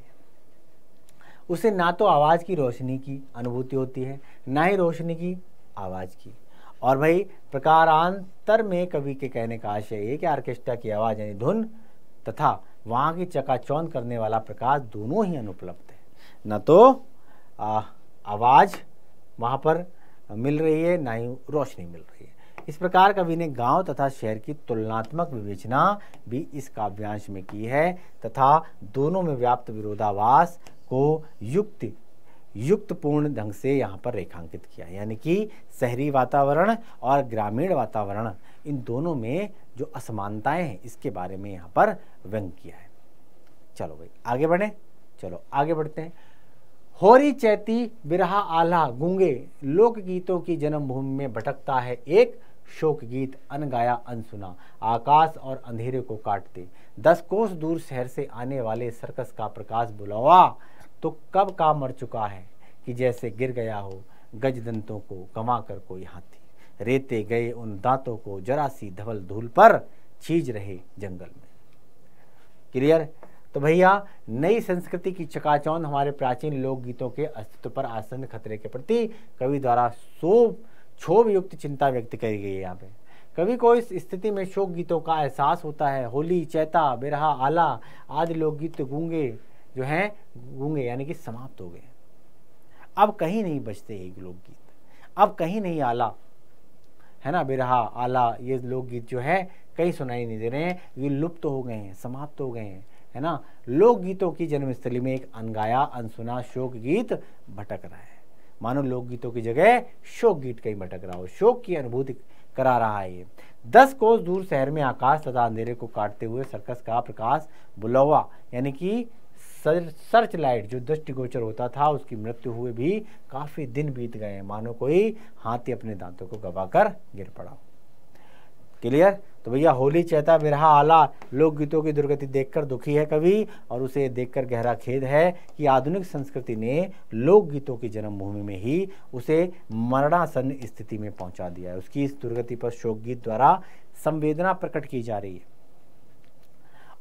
उसे ना तो आवाज़ की रोशनी की अनुभूति होती है, ना ही रोशनी की आवाज़ की। और भाई प्रकारांतर में कवि के कहने का आशय है कि आर्केस्ट्रा की आवाज़ यानी धुन तथा वहाँ की चकाचौंध करने वाला प्रकाश दोनों ही अनुपलब्ध है। न तो आवाज़ वहाँ पर मिल रही है, ना ही रोशनी मिल रही है। इस प्रकार कवि ने गांव तथा शहर की तुलनात्मक विवेचना भी इस काव्यांश में की है तथा दोनों में व्याप्त विरोधाभास को युक्तपूर्ण ढंग से यहाँ पर रेखांकित किया। यानी कि शहरी वातावरण और ग्रामीण वातावरण, इन दोनों में जो असमानताएं हैं इसके बारे में यहाँ पर व्यंग किया है। चलो भाई आगे बढ़े, चलो आगे बढ़ते हैं। होरी चैती बिरहा आल्हा गूंगे लोकगीतों की जन्मभूमि में भटकता है एक शोक गीत, अनगाया अनसुना आकाश और अंधेरे को काटते 10 कोस दूर शहर से आने वाले सर्कस का प्रकाश बुलावा तो कब का मर चुका है कि जैसे गिर गया हो गज दंतों को गंवा कर कोई हाथी, रेते गए उन दांतों को जरा सी धवल धूल पर छीज रहे जंगल में। क्लियर? तो भैया नई संस्कृति की चकाचौंध हमारे प्राचीन लोकगीतों के अस्तित्व पर आसन्न खतरे के प्रति कवि द्वारा क्षोभ युक्त चिंता व्यक्त करी गई है। यहाँ पे कवि को इस स्थिति में शोक गीतों का एहसास होता है। होली, चैता, बिरहा, आला आदि लोकगीत गूंगे जो हैं, गूंगे यानी कि समाप्त हो गए। अब कहीं नहीं बचते ये लोकगीत, अब कहीं नहीं आला, है ना, बिरहा, आला, ये लोकगीत जो है कहीं सुनाई नहीं दे रहे हैं, ये लुप्त हो गए हैं, समाप्त हो गए हैं, है ना। लोकगीतों की जन्मस्थली में एक अनगाया अनसुना शोक गीत भटक रहा है, मानो लोकगीतों की जगह शोक गीत कहीं भटक रहा हो, शोक की अनुभूति करा रहा है ये। 10 कोस दूर शहर में आकाश तथा अंधेरे को काटते हुए सर्कस का प्रकाश बुलवा यानी कि सर्च लाइट जो दृष्टिगोचर होता था, उसकी मृत्यु हुए भी काफी दिन बीत गए हैं, मानो कोई हाथी अपने दांतों को गवाकर गिर पड़ा। क्लियर? तो भैया होली, चैता, बिरहा, आला लोकगीतों की दुर्गति देखकर दुखी है कवि और उसे देखकर गहरा खेद है कि आधुनिक संस्कृति ने लोकगीतों की जन्मभूमि में ही उसे मरणासन्न स्थिति में पहुंचा दिया है। उसकी इस दुर्गति पर शोकगीत द्वारा संवेदना प्रकट की जा रही है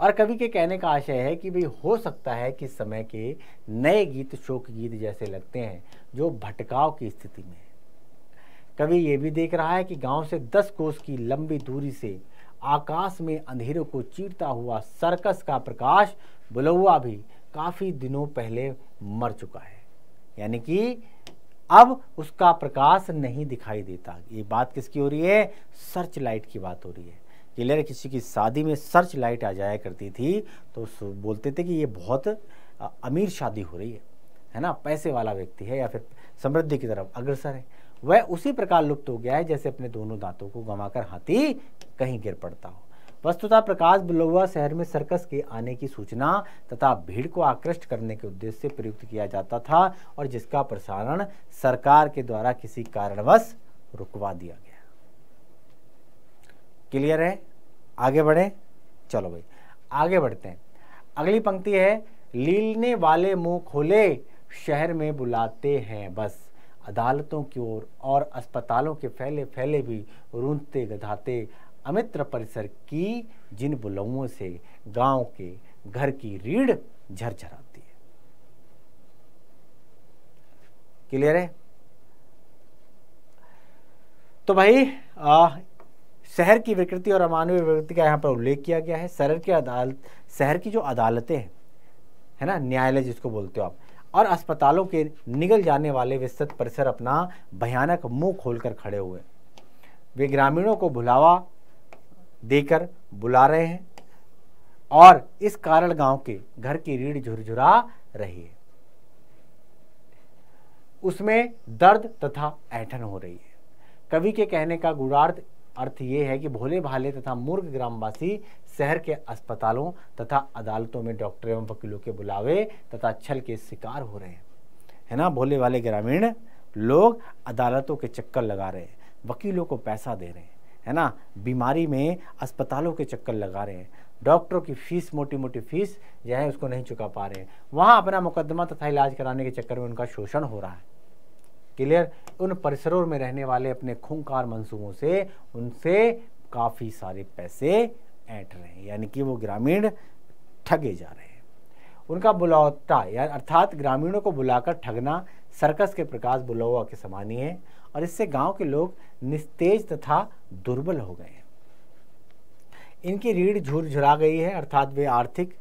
और कवि के कहने का आशय है कि भाई हो सकता है कि समय के नए गीत शोक गीत जैसे लगते हैं जो भटकाव की स्थिति में है। कवि ये भी देख रहा है कि गांव से 10 कोस की लंबी दूरी से आकाश में अंधेरों को चीरता हुआ सर्कस का प्रकाश बुलवा भी काफी दिनों पहले मर चुका है, यानी कि अब उसका प्रकाश नहीं दिखाई देता। ये बात किसकी हो रही है? सर्च लाइट की बात हो रही है। क्लियर? किसी की शादी में सर्च लाइट आ जाया करती थी तो बोलते थे कि ये बहुत अमीर शादी हो रही है ना, पैसे वाला व्यक्ति है या फिर समृद्धि की तरफ अग्रसर है। वह उसी प्रकार लुप्त हो गया है जैसे अपने दोनों दांतों को गंवाकर हाथी कहीं गिर पड़ता हो। वस्तुतः प्रकाश बुलवा शहर में सर्कस के आने की सूचना तथा भीड़ को आकृष्ट करने के उद्देश्य से प्रयुक्त किया जाता था और जिसका प्रसारण सरकार के द्वारा किसी कारणवश रुकवा दिया गया। क्लियर है? आगे बढ़े, चलो भाई आगे बढ़ते हैं। अगली पंक्ति है, लीलने वाले मुंह खोले शहर में बुलाते हैं बस, अदालतों की ओर और अस्पतालों के फैले फैले भी रूंधते गधाते अमित्र परिसर की जिन बुलवों से गांव के घर की रीढ़ झरझराती है। क्लियर है? तो भाई शहर की विकृति और अमानवीय विकृति का यहाँ पर उल्लेख किया गया है। शहर की जो अदालतें हैं, है ना, न्यायालय जिसको बोलते हो आप, और अस्पतालों के निगल जाने वाले विस्तृत परिसर अपना भयानक मुंह खोलकर खड़े हुए। वे ग्रामीणों को बुलावा देकर बुला रहे हैं और इस कारण गांव के घर की रीढ़ झुरझुरा रही है, उसमें दर्द तथा ऐंठन हो रही है। कवि के कहने का गूढ़ार्थ अर्थ ये है कि भोले भाले तथा मूर्ख ग्रामवासी शहर के अस्पतालों तथा अदालतों में डॉक्टर एवं वकीलों के बुलावे तथा छल के शिकार हो रहे हैं, है ना। भोले वाले ग्रामीण लोग अदालतों के चक्कर लगा रहे हैं, वकीलों को पैसा दे रहे हैं, है ना, बीमारी में अस्पतालों के चक्कर लगा रहे हैं, डॉक्टरों की फीस, मोटी मोटी फीस जो है उसको नहीं चुका पा रहे हैं, वहाँ अपना मुकदमा तथा इलाज कराने के चक्कर में उनका शोषण हो रहा है। क्लियर? उन परिसरों में रहने वाले अपने खूंखार मंसूबों से उनसे काफ़ी सारे पैसे ऐंठ रहे हैं, यानी कि वो ग्रामीण ठगे जा रहे हैं। उनका बुलावटा या अर्थात ग्रामीणों को बुलाकर ठगना सर्कस के प्रकाश बुलवा के समान ही है और इससे गांव के लोग निस्तेज तथा दुर्बल हो गए हैं। इनकी रीढ़ झुरझुरा गई है, अर्थात वे आर्थिक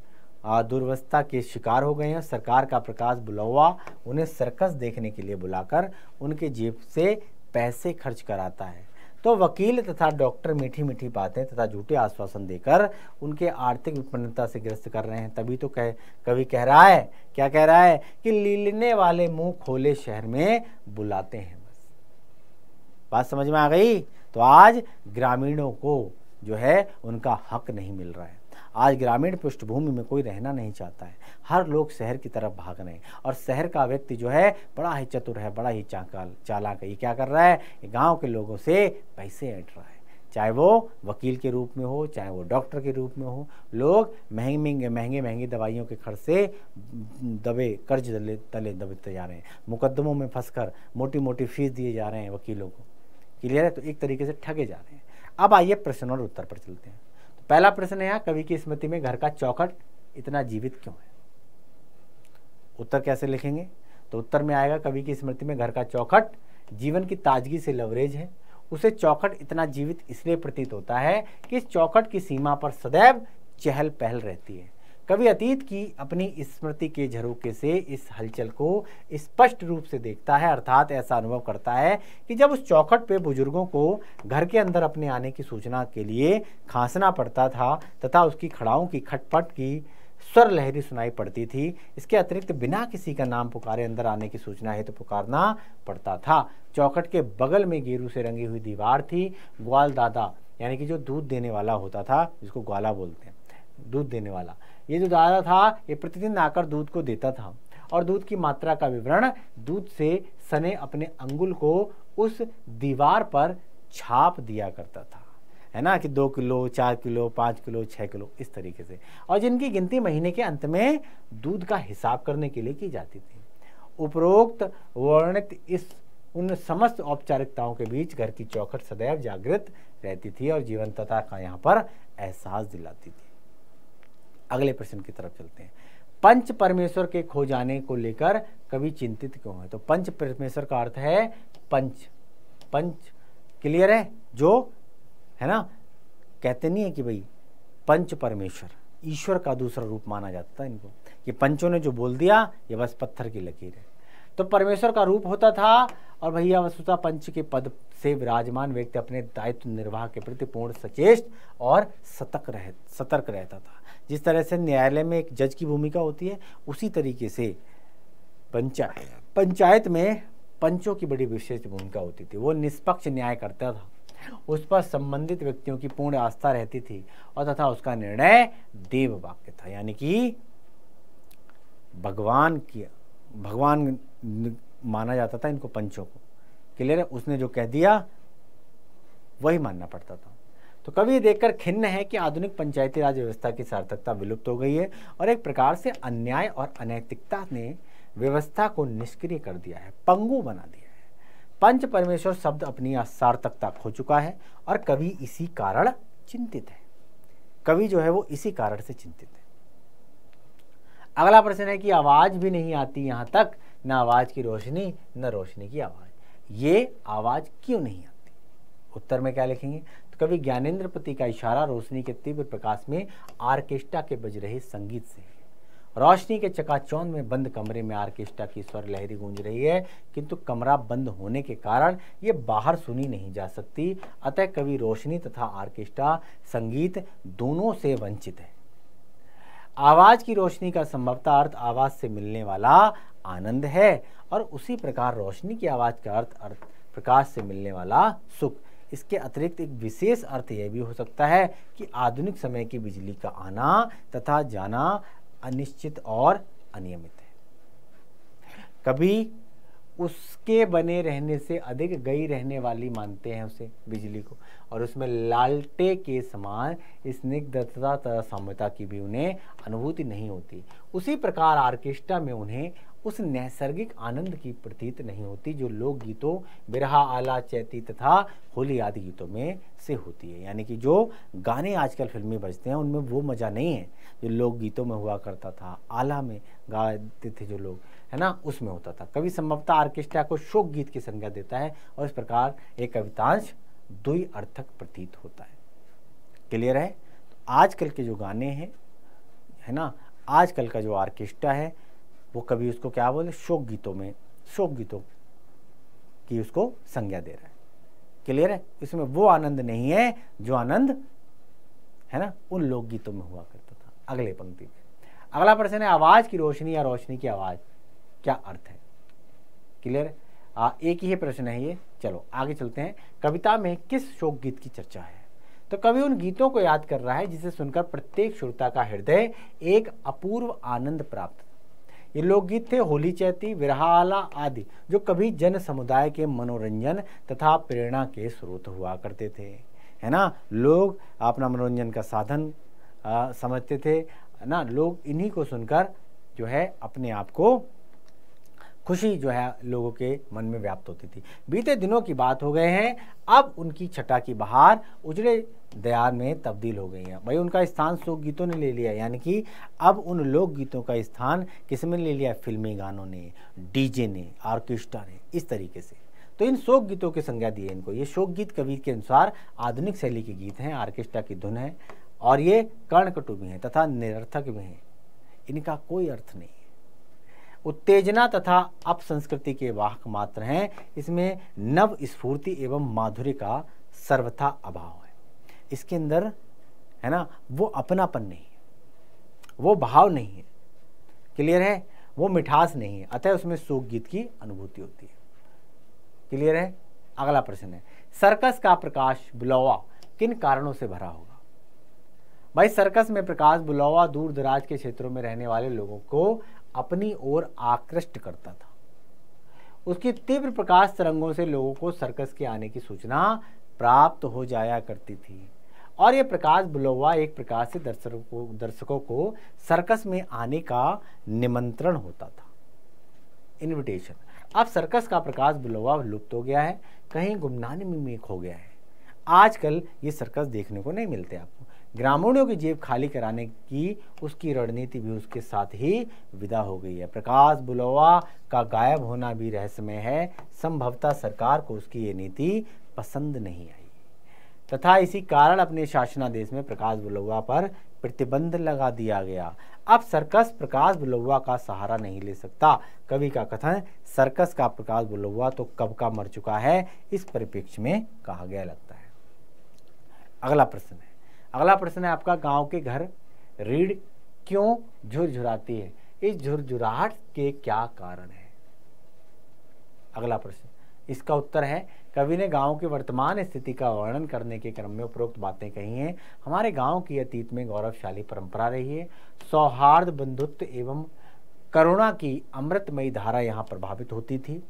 दुर्वस्था के शिकार हो गए हैं। सरकार का प्रकाश बुलवा उन्हें सर्कस देखने के लिए बुलाकर उनके जेब से पैसे खर्च कराता है तो वकील तथा डॉक्टर मीठी मीठी बातें तथा झूठे आश्वासन देकर उनके आर्थिक विपन्नता से ग्रस्त कर रहे हैं। तभी तो कवि कह रहा है, क्या कह रहा है कि लीलने वाले मुंह खोले शहर में बुलाते हैं। बस बात समझ में आ गई। तो आज ग्रामीणों को जो है उनका हक नहीं मिल रहा है। आज ग्रामीण पृष्ठभूमि में कोई रहना नहीं चाहता है, हर लोग शहर की तरफ भाग रहे हैं। और शहर का व्यक्ति जो है बड़ा ही चतुर है, बड़ा ही चालाक है। ये क्या कर रहा है, गांव के लोगों से पैसे ऐंठ रहा है, चाहे वो वकील के रूप में हो, चाहे वो डॉक्टर के रूप में हो। लोग महंगी दवाइयों के खर्च से कर्ज तले दबते जा रहे हैं, मुकदमों में फंसकर मोटी मोटी फीस दिए जा रहे हैं वकीलों को। क्लियर है? तो एक तरीके से ठगे जा रहे हैं। अब आइए प्रश्न और उत्तर पर चलते हैं। तो पहला प्रश्न है, कवि की स्मृति में घर का चौखट इतना जीवित क्यों है? उत्तर कैसे लिखेंगे? तो उत्तर में आएगा, कवि की स्मृति में घर का चौखट जीवन की ताजगी से लवरेज है। उसे चौखट इतना जीवित इसलिए प्रतीत होता है कि इस चौखट की सीमा पर सदैव चहल पहल रहती है। कवि अतीत की अपनी स्मृति के झरोखे से इस हलचल को स्पष्ट रूप से देखता है, अर्थात ऐसा अनुभव करता है कि जब उस चौखट पे बुजुर्गों को घर के अंदर अपने आने की सूचना के लिए खांसना पड़ता था तथा उसकी खड़ाओं की खटपट की स्वर लहरी सुनाई पड़ती थी, इसके अतिरिक्त बिना किसी का नाम पुकारे अंदर आने की सूचना है तो पुकारना पड़ता था। चौखट के बगल में गेरू से रंगी हुई दीवार थी। ग्वाल दादा यानी कि जो दूध देने वाला होता था, जिसको ग्वाला बोलते हैं, दूध देने वाला, ये जो दादा था ये प्रतिदिन आकर दूध को देता था और दूध की मात्रा का विवरण दूध से सने अपने अंगुल को उस दीवार पर छाप दिया करता था, है ना, कि 2 किलो, 4 किलो, 5 किलो, 6 किलो, इस तरीके से, और जिनकी गिनती महीने के अंत में दूध का हिसाब करने के लिए की जाती थी। उपरोक्त वर्णित उन समस्त औपचारिकताओं के बीच घर की चौखट सदैव जागृत रहती थी और जीवंतता का यहाँ पर एहसास दिलाती थी। अगले प्रश्न की तरफ चलते हैं। पंच परमेश्वर के खो जाने को लेकर कवि चिंतित क्यों है? तो पंच परमेश्वर का अर्थ है पंच। क्लियर है? जो है ना, कहते नहीं है कि भाई पंच परमेश्वर ईश्वर का दूसरा रूप माना जाता है इनको, कि पंचों ने जो बोल दिया ये बस पत्थर की लकीर है। तो परमेश्वर का रूप होता था और भैया वस्तुतः पंच के पद से विराजमान व्यक्ति अपने दायित्व निर्वाह के प्रति पूर्ण सचेष्ट और सतर्क रहता था। जिस तरह से न्यायालय में एक जज की भूमिका होती है, उसी तरीके से पंचायत में पंचों की बड़ी विशेष भूमिका होती थी। वो निष्पक्ष न्याय करता था, उस पर संबंधित व्यक्तियों की पूर्ण आस्था रहती थी और तथा उसका निर्णय देव वाक्य था, यानी कि भगवान माना जाता था इनको, पंचों को। क्लियर है? उसने जो कह दिया वही मानना पड़ता था। तो कवि देखकर खिन्न है कि आधुनिक पंचायती राज व्यवस्था की सार्थकता विलुप्त हो गई है और एक प्रकार से अन्याय और अनैतिकता ने व्यवस्था को निष्क्रिय कर दिया है, पंगु बना दिया है। पंच परमेश्वर शब्द अपनी सार्थकता खो चुका है और कवि इसी कारण चिंतित है। कवि जो है वो इसी कारण से चिंतित है। अगला प्रश्न है कि आवाज भी नहीं आती यहाँ तक, न आवाज की रोशनी न रोशनी की आवाज। ये आवाज क्यों नहीं आती? उत्तर में क्या लिखेंगे? तो कवि ज्ञानेंद्रपति का इशारा रोशनी के तीव्र प्रकाश में आर्केस्ट्रा के बज रहे संगीत से है। रोशनी के चकाचौंध में बंद कमरे में आर्केस्ट्रा की स्वर लहरी गूंज रही है, किंतु कमरा बंद होने के कारण ये बाहर सुनी नहीं जा सकती। अतः कवि रोशनी तथा आर्केस्ट्रा संगीत दोनों से वंचित है। आवाज की रोशनी का संभवतः अर्थ आवाज से मिलने वाला आनंद है और उसी प्रकार रोशनी की आवाज का अर्थ प्रकाश से मिलने वाला सुख। इसके अतिरिक्त एक विशेष अर्थ यह भी हो सकता है कि आधुनिक समय की बिजली का आना तथा जाना अनिश्चित और अनियमित है। कभी उसके बने रहने से अधिक गई रहने वाली मानते हैं उसे, बिजली को, और उसमें लालटे के समान स्निग्धता तथा सौम्यता की भी उन्हें अनुभूति नहीं होती। उसी प्रकार आर्केस्ट्रा में उन्हें उस नैसर्गिक आनंद की प्रतीत नहीं होती जो लोक गीतों, बिरहा, आला, चैती तथा होली आदि गीतों में से होती है। यानी कि जो गाने आजकल फिल्में बजते हैं उनमें वो मज़ा नहीं है जो लोक गीतों में हुआ करता था, आला में गाते थे जो लोग, है ना, उसमें होता था। कवि संभवतः आर्केस्ट्रा को शोक गीत की संज्ञा देता है और इस प्रकार एक कवितांश द्वि अर्थक प्रतीत होता है। क्लियर है? तो आजकल के जो गाने हैं, है ना, आजकल का जो आर्केस्ट्रा है वो कभी उसको क्या बोले, शोक गीतों की उसको संज्ञा दे रहा है। क्लियर है? इसमें वो आनंद नहीं है जो आनंद है ना उन लोकगीतों में हुआ करता था। अगले पंक्ति में अगला प्रश्न है, आवाज की रोशनी या रोशनी की आवाज, क्या अर्थ है? क्लियर है? एक ही प्रश्न है ये। चलो आगे चलते हैं। कविता में किस शोक गीत की चर्चा है? तो कवि उन गीतों को याद कर रहा है जिसे सुनकर प्रत्येक श्रोता का हृदय एक अपूर्व आनंद प्राप्त। ये लोकगीत थे होली चैती, विरहाला आदि, जो कभी जन समुदाय के मनोरंजन तथा प्रेरणा के स्रोत हुआ करते थे, है ना। लोग अपना मनोरंजन का साधन समझते थे, है ना। लोग इन्हीं को सुनकर जो है अपने आप को खुशी जो है लोगों के मन में व्याप्त होती थी। बीते दिनों की बात हो गए हैं, अब उनकी छटा की बहार उजड़े दयार में तब्दील हो गई है। भाई उनका स्थान शोक गीतों ने ले लिया, यानी कि अब उन लोक गीतों का स्थान किसमें ले लिया? फिल्मी गानों ने, डीजे ने, ऑर्केस्ट्रा ने, इस तरीके से। तो इन शोक गीतों की संज्ञा दी है इनको। ये शोक गीत कवि के अनुसार आधुनिक शैली के गीत हैं, ऑर्केस्ट्रा की धुन है, और ये कर्णकटु भी हैं तथा निरर्थक भी हैं। इनका कोई अर्थ नहीं है, उत्तेजना तथा अपसंस्कृति के वाहक मात्र हैं। इसमें नव स्फूर्ति एवं माधुर्य का सर्वथा अभाव है। इसके अंदर है ना वो अपनापन नहीं है, वो भाव नहीं है, क्लियर है, वो मिठास नहीं है, अतः उसमें शोक गीत की अनुभूति होती है। क्लियर है? अगला प्रश्न है, सर्कस का प्रकाश बुलौवा किन कारणों से भरा होगा? भाई सर्कस में प्रकाश बुलौवा दूर दराज के क्षेत्रों में रहने वाले लोगों को अपनी ओर आकृष्ट करता था। उसकी तीव्र प्रकाश तरंगों से लोगों को सर्कस के आने की सूचना प्राप्त हो जाया करती थी, और यह प्रकाश बुलौवा एक प्रकार से दर्शकों को सर्कस में आने का निमंत्रण होता था, इनविटेशन। अब सर्कस का प्रकाश बुलौवा लुप्त हो गया है, कहीं गुमनामी में खो गया है। आजकल ये सर्कस देखने को नहीं मिलते आपको। ग्रामीणों की जेब खाली कराने की उसकी रणनीति भी उसके साथ ही विदा हो गई है। प्रकाश बुलौवा का गायब होना भी रहस्यमय है। संभवतः सरकार को उसकी ये नीति पसंद नहीं आई तथा इसी कारण अपने शासनादेश में प्रकाश बुलौवा पर प्रतिबंध लगा दिया गया। अब सर्कस प्रकाश बुलौवा का सहारा नहीं ले सकता। कवि का कथन सर्कस का प्रकाश बुलौवा तो कब का मर चुका है, इस परिप्रेक्ष्य में कहा गया लगता है। अगला प्रश्न है आपका, गांव के घर रीढ़ क्यों झुरझुराती है? इस झुरझुराहट के क्या कारण है? अगला प्रश्न, इसका उत्तर है कवि ने गांव की वर्तमान स्थिति का वर्णन करने के क्रम में उपरोक्त बातें कही हैं। हमारे गांव की अतीत में गौरवशाली परंपरा रही है। सौहार्द, बंधुत्व एवं करुणा की अमृतमयी धारा यहाँ प्रभावित होती थी,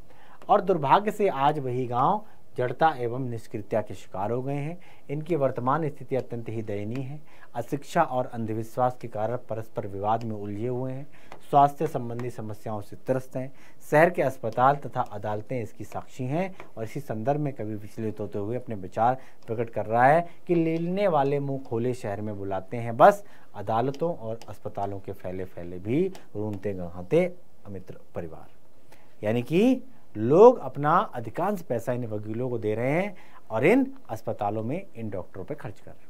और दुर्भाग्य से आज वही गांव जड़ता एवं निष्क्रियता के शिकार हो गए हैं। इनकी वर्तमान स्थिति अत्यंत ही दयनीय है। अशिक्षा और अंधविश्वास के कारण परस्पर विवाद में उलझे हुए हैं, स्वास्थ्य संबंधी समस्याओं से त्रस्त हैं। शहर के अस्पताल तथा अदालतें इसकी साक्षी हैं, और इसी संदर्भ में कवि विचलित होते हुए अपने विचार प्रकट कर रहा है कि लेने वाले मुंह खोले शहर में बुलाते हैं बस, अदालतों और अस्पतालों के फैले फैले भी रूनते गहाते अमित्र परिवार। यानी कि लोग अपना अधिकांश पैसा इन वकीलों को दे रहे हैं और इन अस्पतालों में इन डॉक्टरों पर खर्च कर रहे हैं।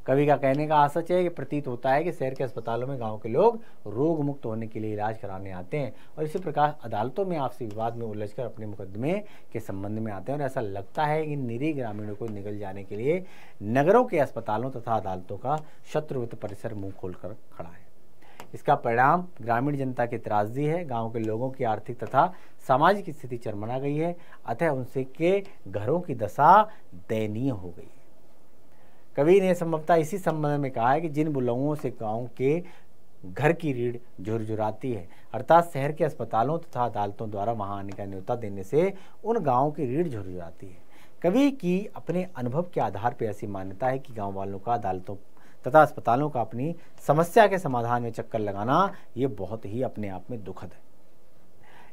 कवि का कहने का आशय है कि प्रतीत होता है कि शहर के अस्पतालों में गांव के लोग रोग मुक्त होने के लिए इलाज कराने आते हैं, और इसी प्रकार अदालतों में आपसी विवाद में उलझकर अपने मुकदमे के संबंध में आते हैं। और ऐसा लगता है कि निरीह ग्रामीणों को निगल जाने के लिए नगरों के अस्पतालों तथा अदालतों का शत्रुवत परिसर मुंह खोलकर खड़ा है। इसका परिणाम ग्रामीण जनता की त्रासदी है। गांव के लोगों की आर्थिक तथा सामाजिक स्थिति चरमरा गई है, अतः उनसे के घरों की दशा दयनीय हो गई है। कवि ने संभवतः इसी संबंध में कहा है कि जिन बुलौओं से गांव के घर की रीढ़ झुरझुराती है, अर्थात शहर के अस्पतालों तथा अदालतों द्वारा वहां आने का न्योता देने से उन गांवों की रीढ़ झुरझुराती है। कवि की अपने अनुभव के आधार पर ऐसी मान्यता है कि गाँव वालों का अदालतों तथा अस्पतालों का अपनी समस्या के समाधान में चक्कर लगाना ये बहुत ही अपने आप में दुखद है।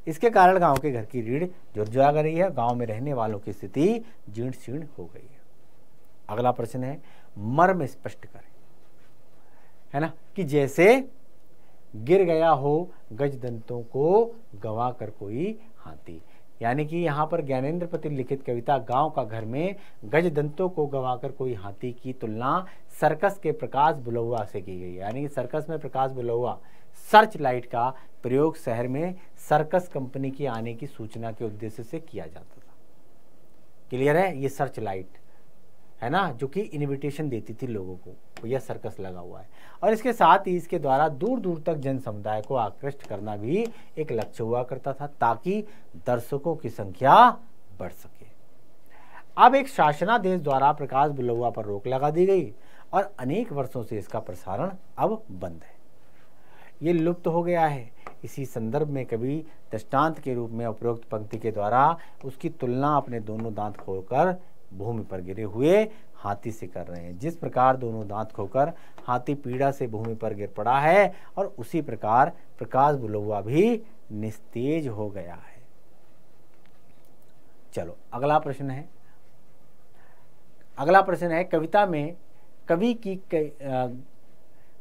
इसके कारण गांव के घर की रीढ़ झुरझुरा रही है, गांव में रहने वालों की स्थिति जीर्ण शीर्ण हो गई है। अगला प्रश्न है, मर्म स्पष्ट करें, है ना, कि जैसे गिर गया हो गजदंतों को गवा कर कोई हाथी। यानी कि यहाँ पर ज्ञानेंद्र पति लिखित कविता गांव का घर में गजदंतों को गवाकर कोई हाथी की तुलना सर्कस के प्रकाश बुलौवा से की गई। यानी कि सर्कस में प्रकाश बुलौवा सर्च लाइट का प्रयोग शहर में सर्कस कंपनी के आने की सूचना के उद्देश्य से किया जाता था। क्लियर है? ये सर्च लाइट है ना, जो कि इनविटेशन देती थी लोगों को, तो यह सर्कस लगा हुआ है। और इसके साथ ही इसके द्वारा दूर दूर तक जन समुदाय को आकृष्ट करना भी एक लक्ष्य हुआ करता था, ताकि दर्शकों की संख्या बढ़ सके। अब एक शासनादेश द्वारा प्रकाश बुलौआ पर रोक लगा दी गई और अनेक वर्षों से इसका प्रसारण अब बंद है, ये लुप्त हो गया है। इसी संदर्भ में कवि दृष्टांत के रूप में उपरोक्त पंक्ति के द्वारा उसकी तुलना अपने दोनों दांत खोकर भूमि पर गिरे हुए हाथी से कर रहे हैं। जिस प्रकार दोनों दांत खोकर हाथी पीड़ा से भूमि पर गिर पड़ा है, और उसी प्रकार प्रकाश बुलौआ भी निस्तेज हो गया है। चलो अगला प्रश्न है, कविता में कवि की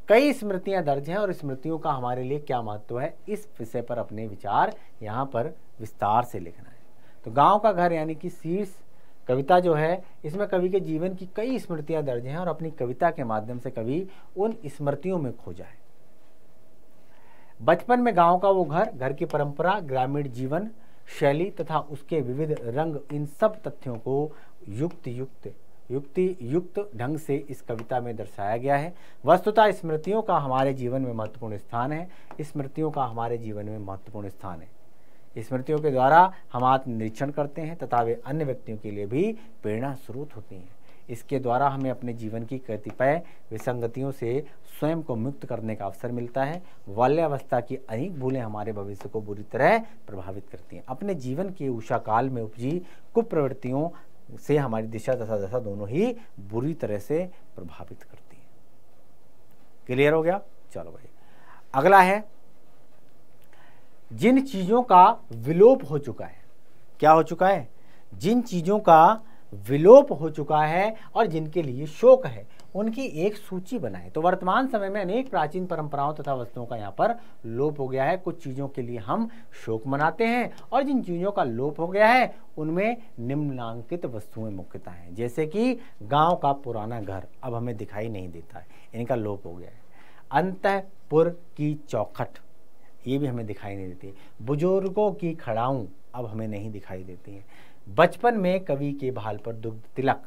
कई स्मृतियां दर्ज हैं और स्मृतियों का हमारे लिए क्या महत्व है, इस विषय पर अपने विचार यहाँ पर विस्तार से लिखना है। तो गांव का घर यानी कि शीर्ष कविता जो है, इसमें कवि के जीवन की कई स्मृतियां दर्ज हैं और अपनी कविता के माध्यम से कवि उन स्मृतियों में खोजा है। बचपन में गांव का वो घर की परंपरा, ग्रामीण जीवन शैली तथा उसके विविध रंग, इन सब तथ्यों को युक्ति ढंग से इस कविता में दर्शाया गया है। वस्तुतः स्मृतियों का हमारे जीवन में महत्वपूर्ण स्थान है। स्मृतियों के द्वारा हम आत्मनिरीक्षण करते हैं तथा वे अन्य व्यक्तियों के लिए भी प्रेरणा स्रोत होती हैं। इसके द्वारा हमें अपने जीवन की कतिपय विसंगतियों से स्वयं को मुक्त करने का अवसर मिलता है। बाल्यावस्था की अनेक भूलें हमारे भविष्य को बुरी तरह प्रभावित करती हैं। अपने जीवन के उषा काल में उपजी कुप्रवृत्तियों से हमारी दिशा तथा दशा दोनों ही बुरी तरह से प्रभावित करती हैं। क्लियर हो गया? चलो भाई, अगला है, जिन चीजों का विलोप हो चुका है। क्या हो चुका है? जिन चीजों का विलोप हो चुका है और जिनके लिए शोक है, उनकी एक सूची बनाए। तो वर्तमान समय में अनेक प्राचीन परंपराओं तथा वस्तुओं का यहाँ पर लोप हो गया है। कुछ चीज़ों के लिए हम शोक मनाते हैं और जिन चीज़ों का लोप हो गया है उनमें निम्नांकित वस्तुएं मुख्यतः हैं, जैसे कि गांव का पुराना घर अब हमें दिखाई नहीं देता है, इनका लोप हो गया है। अंतःपुर की चौखट, ये भी हमें दिखाई नहीं देती। बुजुर्गों की खड़ाऊं अब हमें नहीं दिखाई देती हैं। बचपन में कवि के भाल पर दुग्ध तिलक,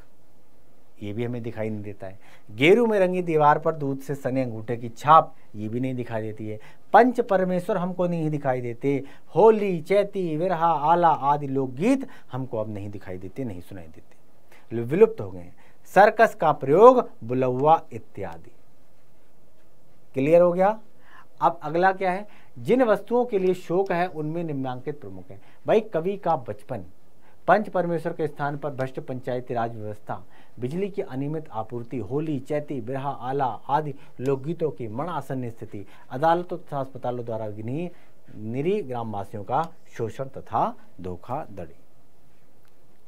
ये भी हमें दिखाई नहीं देता है। गेरू में रंगी दीवार पर दूध से सने अंगूठे की छाप, ये भी नहीं दिखाई देती है। पंच परमेश्वर हमको नहीं दिखाई देते। होली, चैती, विरहा, आला आदि लोकगीत हमको अब नहीं दिखाई देते, नहीं सुनाई देते, विलुप्त हो गए हैं। सर्कस का प्रयोग, बुलौआ इत्यादि। क्लियर हो गया? अब अगला क्या है? जिन वस्तुओं के लिए शोक है उनमें निम्नांकित प्रमुख है। भाई, कवि का बचपन, पंच परमेश्वर के स्थान पर भ्रष्ट पंचायती राज व्यवस्था, बिजली की अनियमित आपूर्ति, होली, चैती, बिरहा, आला आदि लोकगीतों की मरणासन्न स्थिति, अदालतों तथा अस्पतालों द्वारा निरीह ग्रामवासियों का शोषण तथा धोखाधड़ी।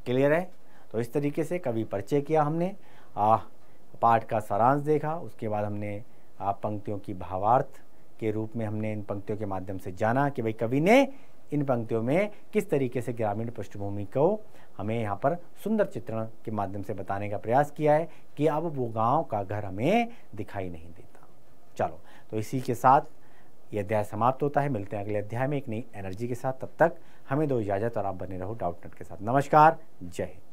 क्लियर है? तो इस तरीके से कवि परिचय किया हमने, पाठ का सारांश देखा, उसके बाद हमने पंक्तियों की भावार्थ के रूप में हमने इन पंक्तियों के माध्यम से जाना कि भाई कवि ने इन पंक्तियों में किस तरीके से ग्रामीण पृष्ठभूमि को हमें यहाँ पर सुंदर चित्रण के माध्यम से बताने का प्रयास किया है कि अब वो गांव का घर हमें दिखाई नहीं देता। चलो, तो इसी के साथ ये अध्याय समाप्त होता है। मिलते हैं अगले अध्याय में एक नई एनर्जी के साथ। तब तक हमें दो इजाज़त और आप बने रहो डाउटनेट के साथ। नमस्कार, जय हिंद।